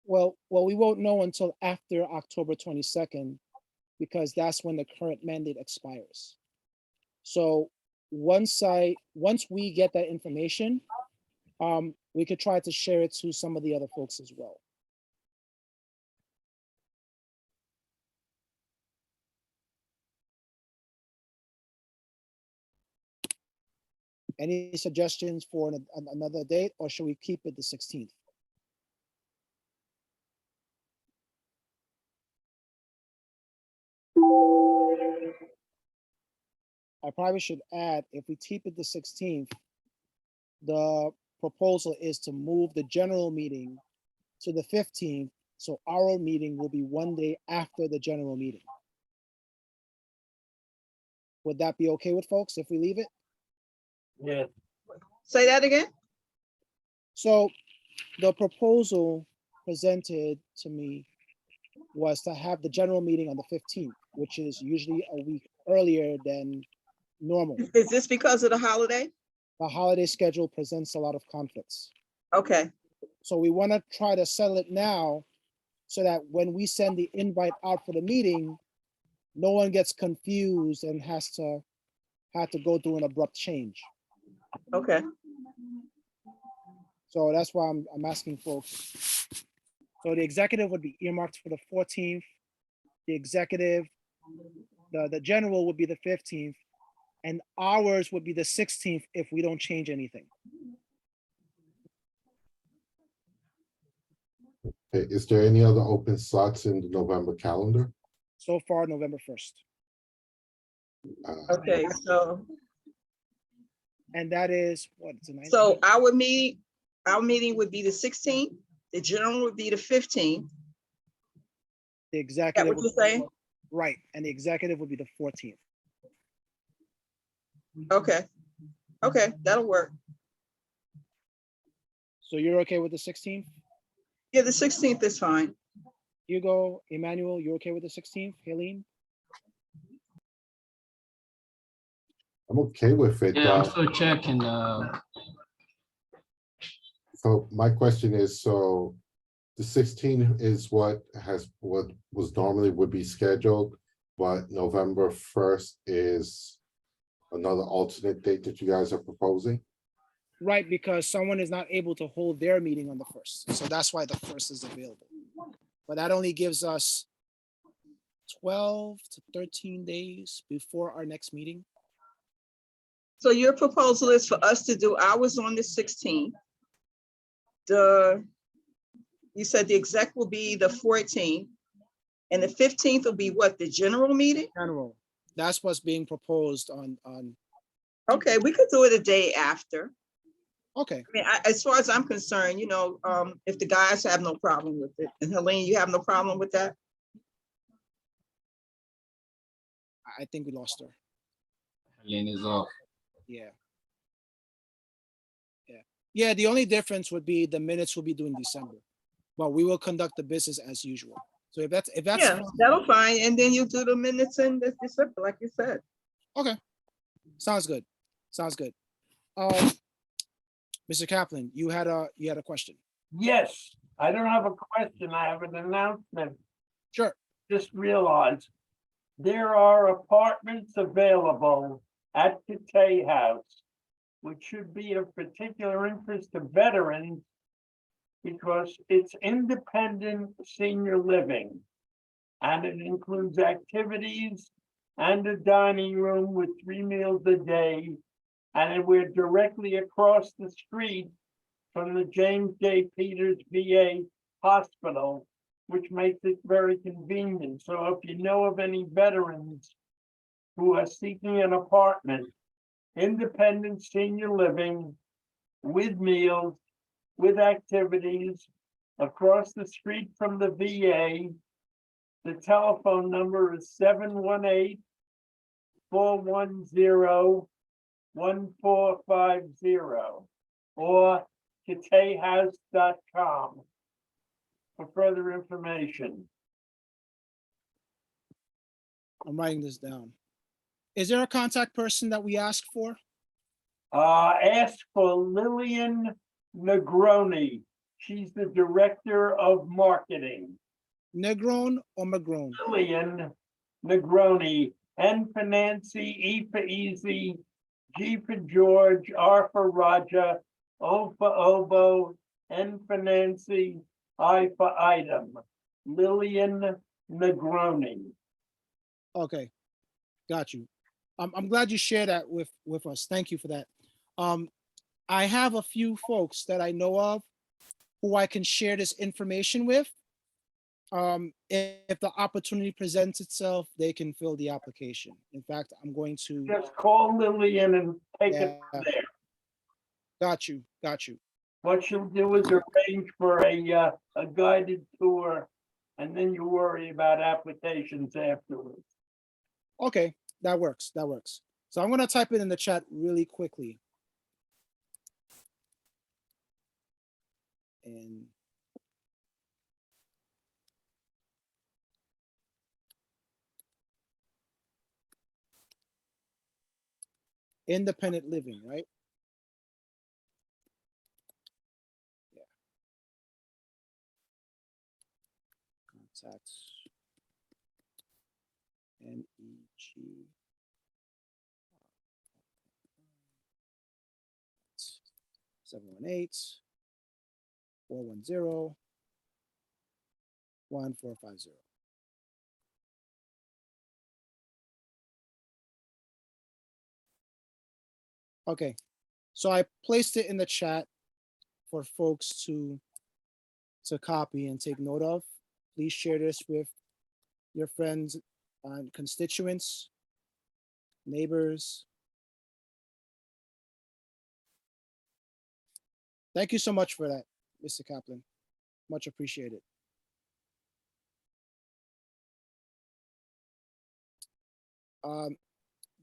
well, we won't know until after October 22nd, because that's when the current mandate expires. So once we get that information, we could try to share it to some of the other folks as well. Any suggestions for another date, or should we keep it the 16th? I probably should add, if we keep it the 16th, the proposal is to move the general meeting to the 15th. So our meeting will be one day after the general meeting. Would that be okay with folks if we leave it? Yeah. Say that again? So the proposal presented to me was to have the general meeting on the 15th, which is usually a week earlier than normal. Is this because of the holiday? The holiday schedule presents a lot of conflicts. Okay, So we want to try to settle it now so that when we send the invite out for the meeting, no one gets confused and has to go through an abrupt change. okay. So that's why I'm asking folks. So the executive would be earmarked for the 14th. The executive, the general would be the 15th, and ours would be the 16th if we don't change anything. Okay, is there any other open slots in the November calendar? So far, November 1st. Okay, so, And that is what, it's a 19th? so our meeting would be the 16th, the general would be the 15th. The Is that executive. what you're saying? Right, and the executive would be the 14th. Okay, okay, that'll work. So you're okay with the 16th? Yeah, the 16th is fine. Hugo, Emmanuel, you okay with the 16th? Helene? I'm okay with it. Yeah, I'm still checking. So my question is, so the 16 is what was normally would be scheduled, but November 1st is another alternate date that you guys are proposing? Right, because someone is not able to hold their meeting on the 1st. So that's why the 1st is available. But that only gives us 12 to 13 days before our next meeting. So your proposal is for us to do ours on the 16th. You said the exec will be the 14th, and the 15th will be what, the general meeting? General, that's what's being proposed on. Okay, we could do it a day after. Okay, I mean, as far as I'm concerned, if the guys have no problem with it, and Helene, you have no problem with that? I think we lost her. Lane is off. Yeah. Yeah, the only difference would be the minutes will be due in December, but we will conduct the business as usual. So if that's Yeah, that'll fine, and then you do the minutes in this December, like you said. okay, sounds good. Sounds good. Mr. Kaplan, you had a question. Yes, I don't have a question. I have an announcement. Sure. Just realized there are apartments available at Catay House, which should be of particular interest to veterans because it's independent senior living. And it includes activities and a dining room with 3 meals a day. And we're directly across the street from the James J. Peters VA Hospital, which makes it very convenient. So if you know of any veterans who are seeking an apartment, independent senior living with meals, with activities across the street from the VA, the telephone number is 718-410-1450 or catayhouse.com for further information. I'm writing this down. Is there a contact person that we asked for? Ask for Lillian Negroni. She's the director of marketing. Negron or Magrone? Lillian Negroni, N for Nancy, E for easy, G for George, R for Roger, O for oboe, N for Nancy, I for item. Lillian Negroni. Okay, got you. I'm glad you shared that with us. Thank you for that. I have a few folks that I know of who I can share this information with. If the opportunity presents itself, they can fill the application. In fact, I'm going to. Just call Lillian and take it from there. Got you, got you. What she'll do is arrange for a guided tour, and then you worry about applications afterwards. Okay, that works, that works. So I'm gonna type it in the chat really quickly. And independent living, right? Yeah. Contacts. NEG. 718-410-1450. 1450. Okay, so I placed it in the chat for folks to copy and take note of. Please share this with your friends and constituents, neighbors. Thank you so much for that, Mr. Kaplan. Much appreciated.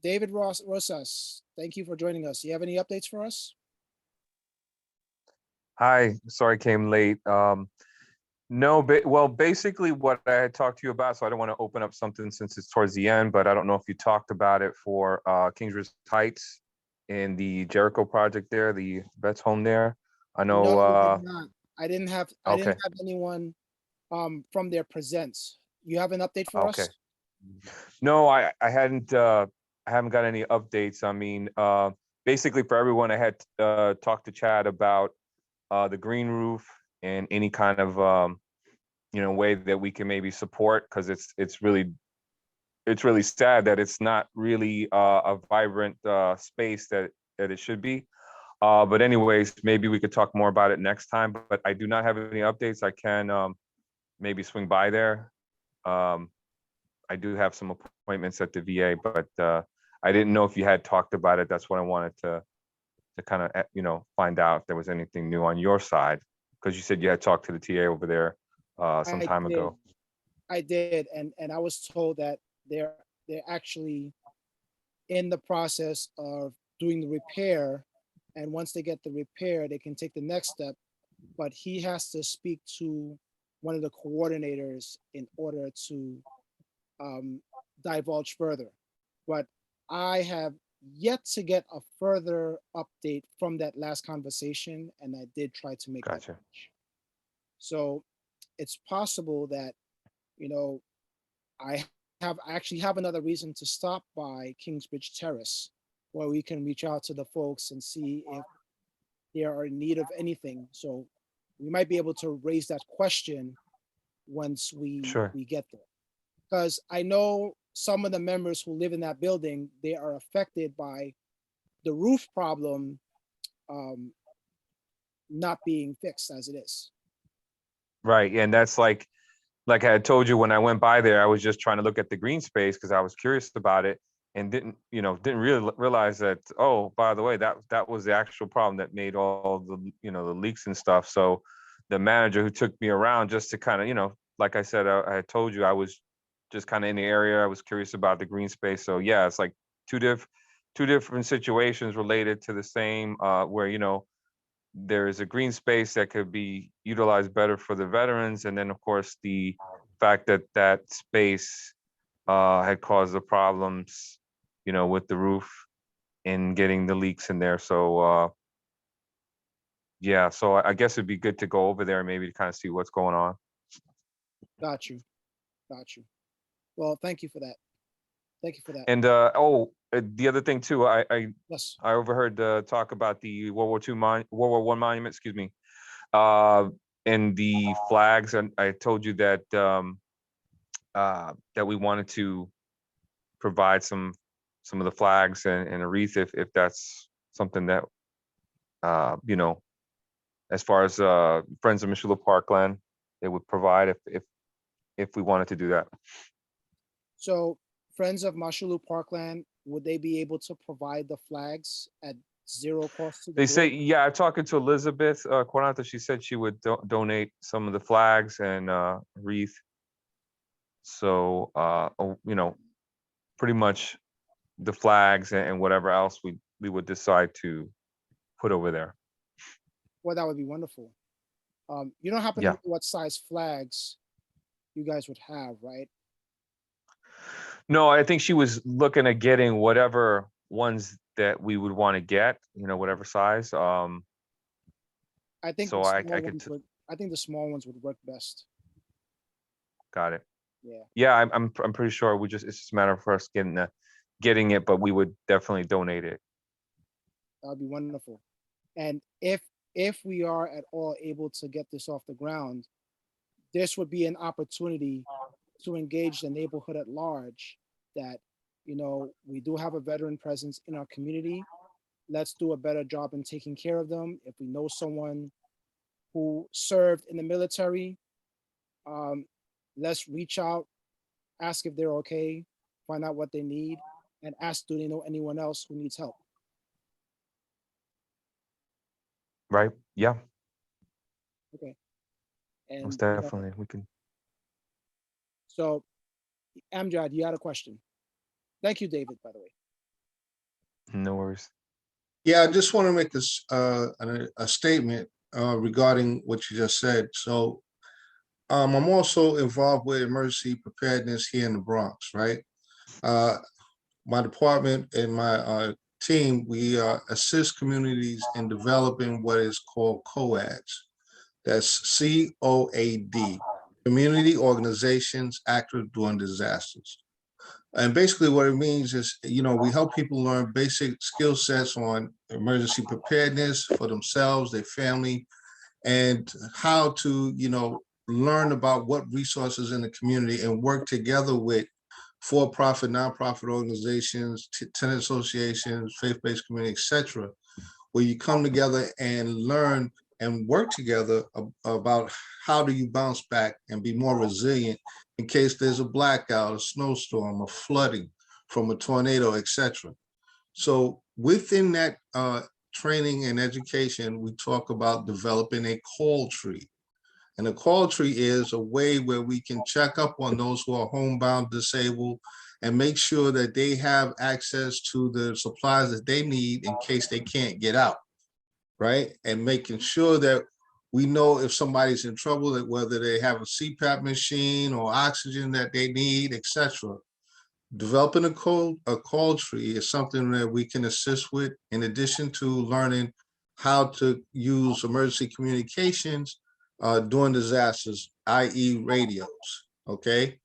David Rosas, thank you for joining us. You have any updates for us? Hi, sorry I came late. No, well, basically what I had talked to you about, so I don't want to open up something since it's towards the end, but I don't know if you talked about it for Kingsridge Heights in the Jericho project there, the vets home there. I know, No, we did not. I didn't have okay, anyone from their presents. You have an update for okay. us? No, I hadn't, I haven't got any updates. I mean, basically for everyone, I had talked to Chad about the green roof and any kind of way that we can maybe support, because it's really sad that it's not really a vibrant space that it should be. But anyways, maybe we could talk more about it next time. But I do not have any updates. I can maybe swing by there. I do have some appointments at the VA, but I didn't know if you had talked about it. That's what I wanted to kind of find out if there was anything new on your side, because you said you had talked to the TA over there some time ago. I did, and I was told that they're actually in the process of doing the repair, and once they get the repair, they can take the next step. But he has to speak to one of the coordinators in order to divulge further. But I have yet to get a further update from that last conversation, and I did try to make that Gotcha. reach. So it's possible that, I actually have another reason to stop by Kingsbridge Terrace, where we can reach out to the folks and see if they are in need of anything. So we might be able to raise that question once Sure. we get there. Because I know some of the members who live in that building, they are affected by the roof problem not being fixed as it is. Right, and that's like I had told you when I went by there, I was just trying to look at the green space because I was curious about it, and didn't really realize that, oh, by the way, that was the actual problem that made all the the leaks and stuff. So the manager who took me around just to kind of, like I said, I had told you I was just kind of in the area. I was curious about the green space. So yeah, it's like two different situations related to the same, where there is a green space that could be utilized better for the veterans, and then of course the fact that that space had caused the problems, with the roof and getting the leaks in there. So yeah, so I guess it'd be good to go over there maybe to kind of see what's going on. Got you. Well, thank you for that. Thank you for that. And the other thing too, I Yes. overheard talk about the World War I monument, excuse me, and the flags. And I told you that that we wanted to provide some of the flags and a wreath if that's something that as far as Friends of Mishula Parkland, they would provide if we wanted to do that. So Friends of Mashalu Parkland, would they be able to provide the flags at zero cost to the They say, board? yeah, I'm talking to Elizabeth Quaranta. She said she would donate some of the flags and wreath. So, pretty much the flags and whatever else we would decide to put over there. Well, that would be wonderful. You don't happen to Yeah. know what size flags you guys would have, right? No, I think she was looking at getting whatever ones that we would want to get, whatever size. I think So the I small could ones would. I think the small ones would work best. got it. Yeah. Yeah, I'm pretty sure it's just a matter of us getting it, but we would definitely donate it. That would be wonderful. And if we are at all able to get this off the ground, this would be an opportunity to engage the neighborhood at large that, you know, we do have a veteran presence in our community. Let's do a better job in taking care of them. If we know someone who served in the military, let's reach out, ask if they're okay, find out what they need, and ask, do they know anyone else who needs help? Right? Yeah, Okay. And most you know, definitely. We can. so Amjad, you had a question. Thank you, David, by the way. No worries. Yeah, I just want to make a statement regarding what you just said. So I'm also involved with emergency preparedness here in the Bronx, right? My department and my team, we assist communities in developing what is called COADs. That's COAD, Community Organizations Active During Disasters. And basically what it means is, you know, we help people learn basic skill sets on emergency preparedness for themselves, their family, and how to, you know, learn about what resources in the community and work together with for-profit, nonprofit organizations, tenant associations, faith-based community, etc., where you come together and learn and work together about how do you bounce back and be more resilient in case there's a blackout, a snowstorm, a flooding from a tornado, etc. So within that training and education, we talk about developing a call tree. And a call tree is a way where we can check up on those who are homebound, disabled, and make sure that they have access to the supplies that they need in case they can't get out, right? And making sure that we know if somebody's in trouble, that whether they have a CPAP machine or oxygen that they need, etc. Developing a call tree is something that we can assist with, in addition to learning how to use emergency communications during disasters, i.e. radios, okay?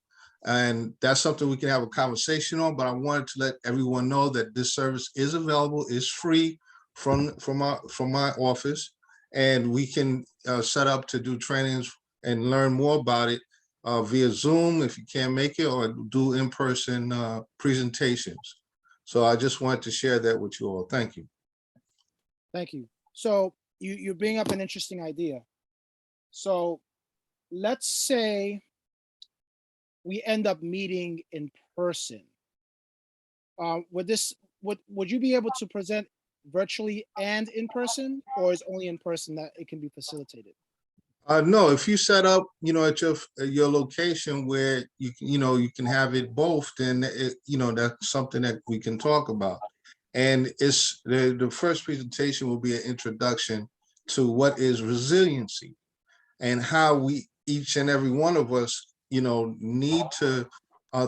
And that's something we can have a conversation on, but I wanted to let everyone know that this service is available, is free from my office, and we can set up to do trainings and learn more about it via Zoom if you can't make it, or do in-person presentations. So I just wanted to share that with you all. Thank you. Thank you. So you bring up an interesting idea. So let's say we end up meeting in person. Would you be able to present virtually and in person, or is only in person that it can be facilitated? No, if you set up, you know, at your location where you can have it both, then that's something that we can talk about. And it's the first presentation will be an introduction to what is resiliency and how we, each and every one of us, need to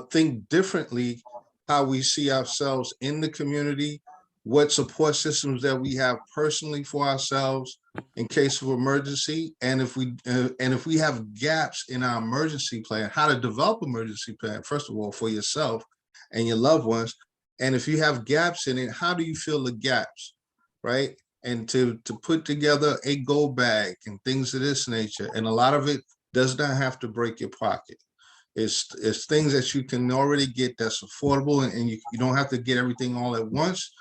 think differently, how we see ourselves in the community, what support systems that we have personally for ourselves in case of emergency, and if we have gaps in our emergency plan, how to develop emergency plan, first of all, for yourself and your loved ones. And if you have gaps in it, how do you fill the gaps, right? And to put together a go bag and things of this nature. And a lot of it does not have to break your pocket. It's things that you can already get that's affordable, and you don't have to get everything all at once.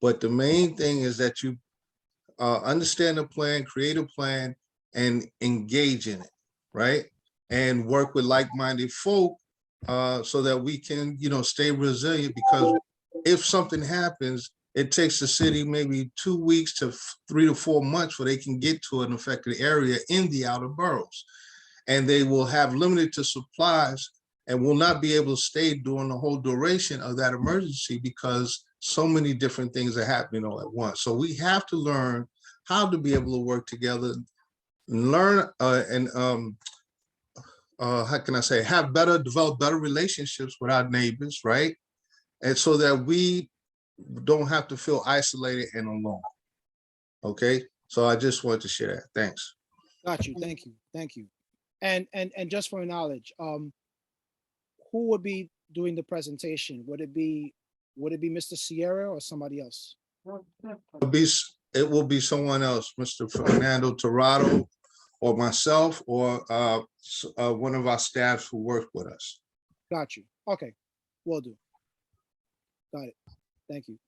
But the main thing is that you understand the plan, create a plan, and engage in it, right? And work with like-minded folk so that we can, stay resilient, because if something happens, it takes the city maybe 2 weeks to 3 to 4 months where they can get to an affected area in the outer boroughs. And they will have limited to supplies and will not be able to stay during the whole duration of that emergency because so many different things are happening all at once. So we have to learn how to be able to work together, learn how can I say, develop better relationships with our neighbors, right? And so that we don't have to feel isolated and alone. Okay, so I just wanted to share that. Thanks. Got you. Thank you. And just for knowledge, who would be doing the presentation? Would it be Mr. Sierra or somebody else? It will be someone else, Mr. Fernando Torrado or myself or one of our staffs who work with us. Got you. Okay, will do. Got it. Thank you.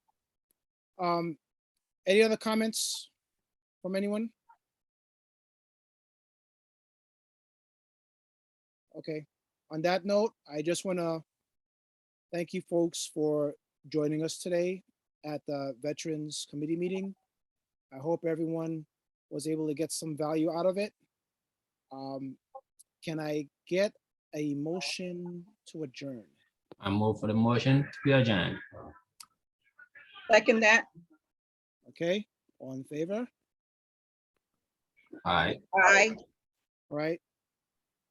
Any other comments from anyone? Okay, on that note, I just want to thank you folks for joining us today at the Veterans Committee meeting. I hope everyone was able to get some value out of it. Can I get a motion to adjourn? I move for the motion to be adjourned. Second that. Okay, all in favor? Aye. Aye. All right.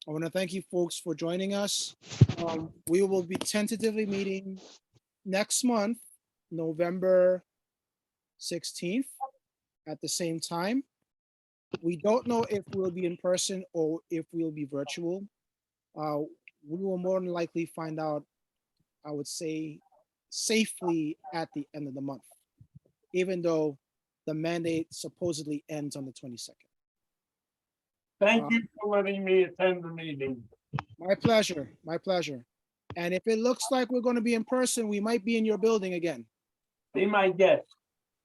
I want to thank you folks for joining us. We will be tentatively meeting next month, November 16th at the same time. We don't know if we'll be in person or if we'll be virtual. We will more than likely find out, I would say, safely at the end of the month, even though the mandate supposedly ends on the 22nd. Thank you for letting me attend the meeting. My pleasure, my pleasure. And if it looks like we're going to be in person, we might be in your building again. Be my guest.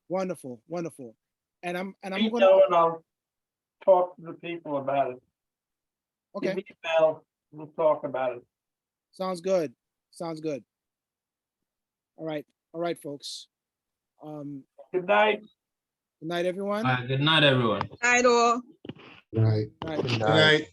Wonderful, wonderful. And I'm Me gonna, know, and I'll talk to the people about it. Give okay, me a bell, we'll talk about it. sounds good, sounds good. All right, folks. Good night. Good night, everyone. Good night, everyone. Night all. Right. All right. Good night.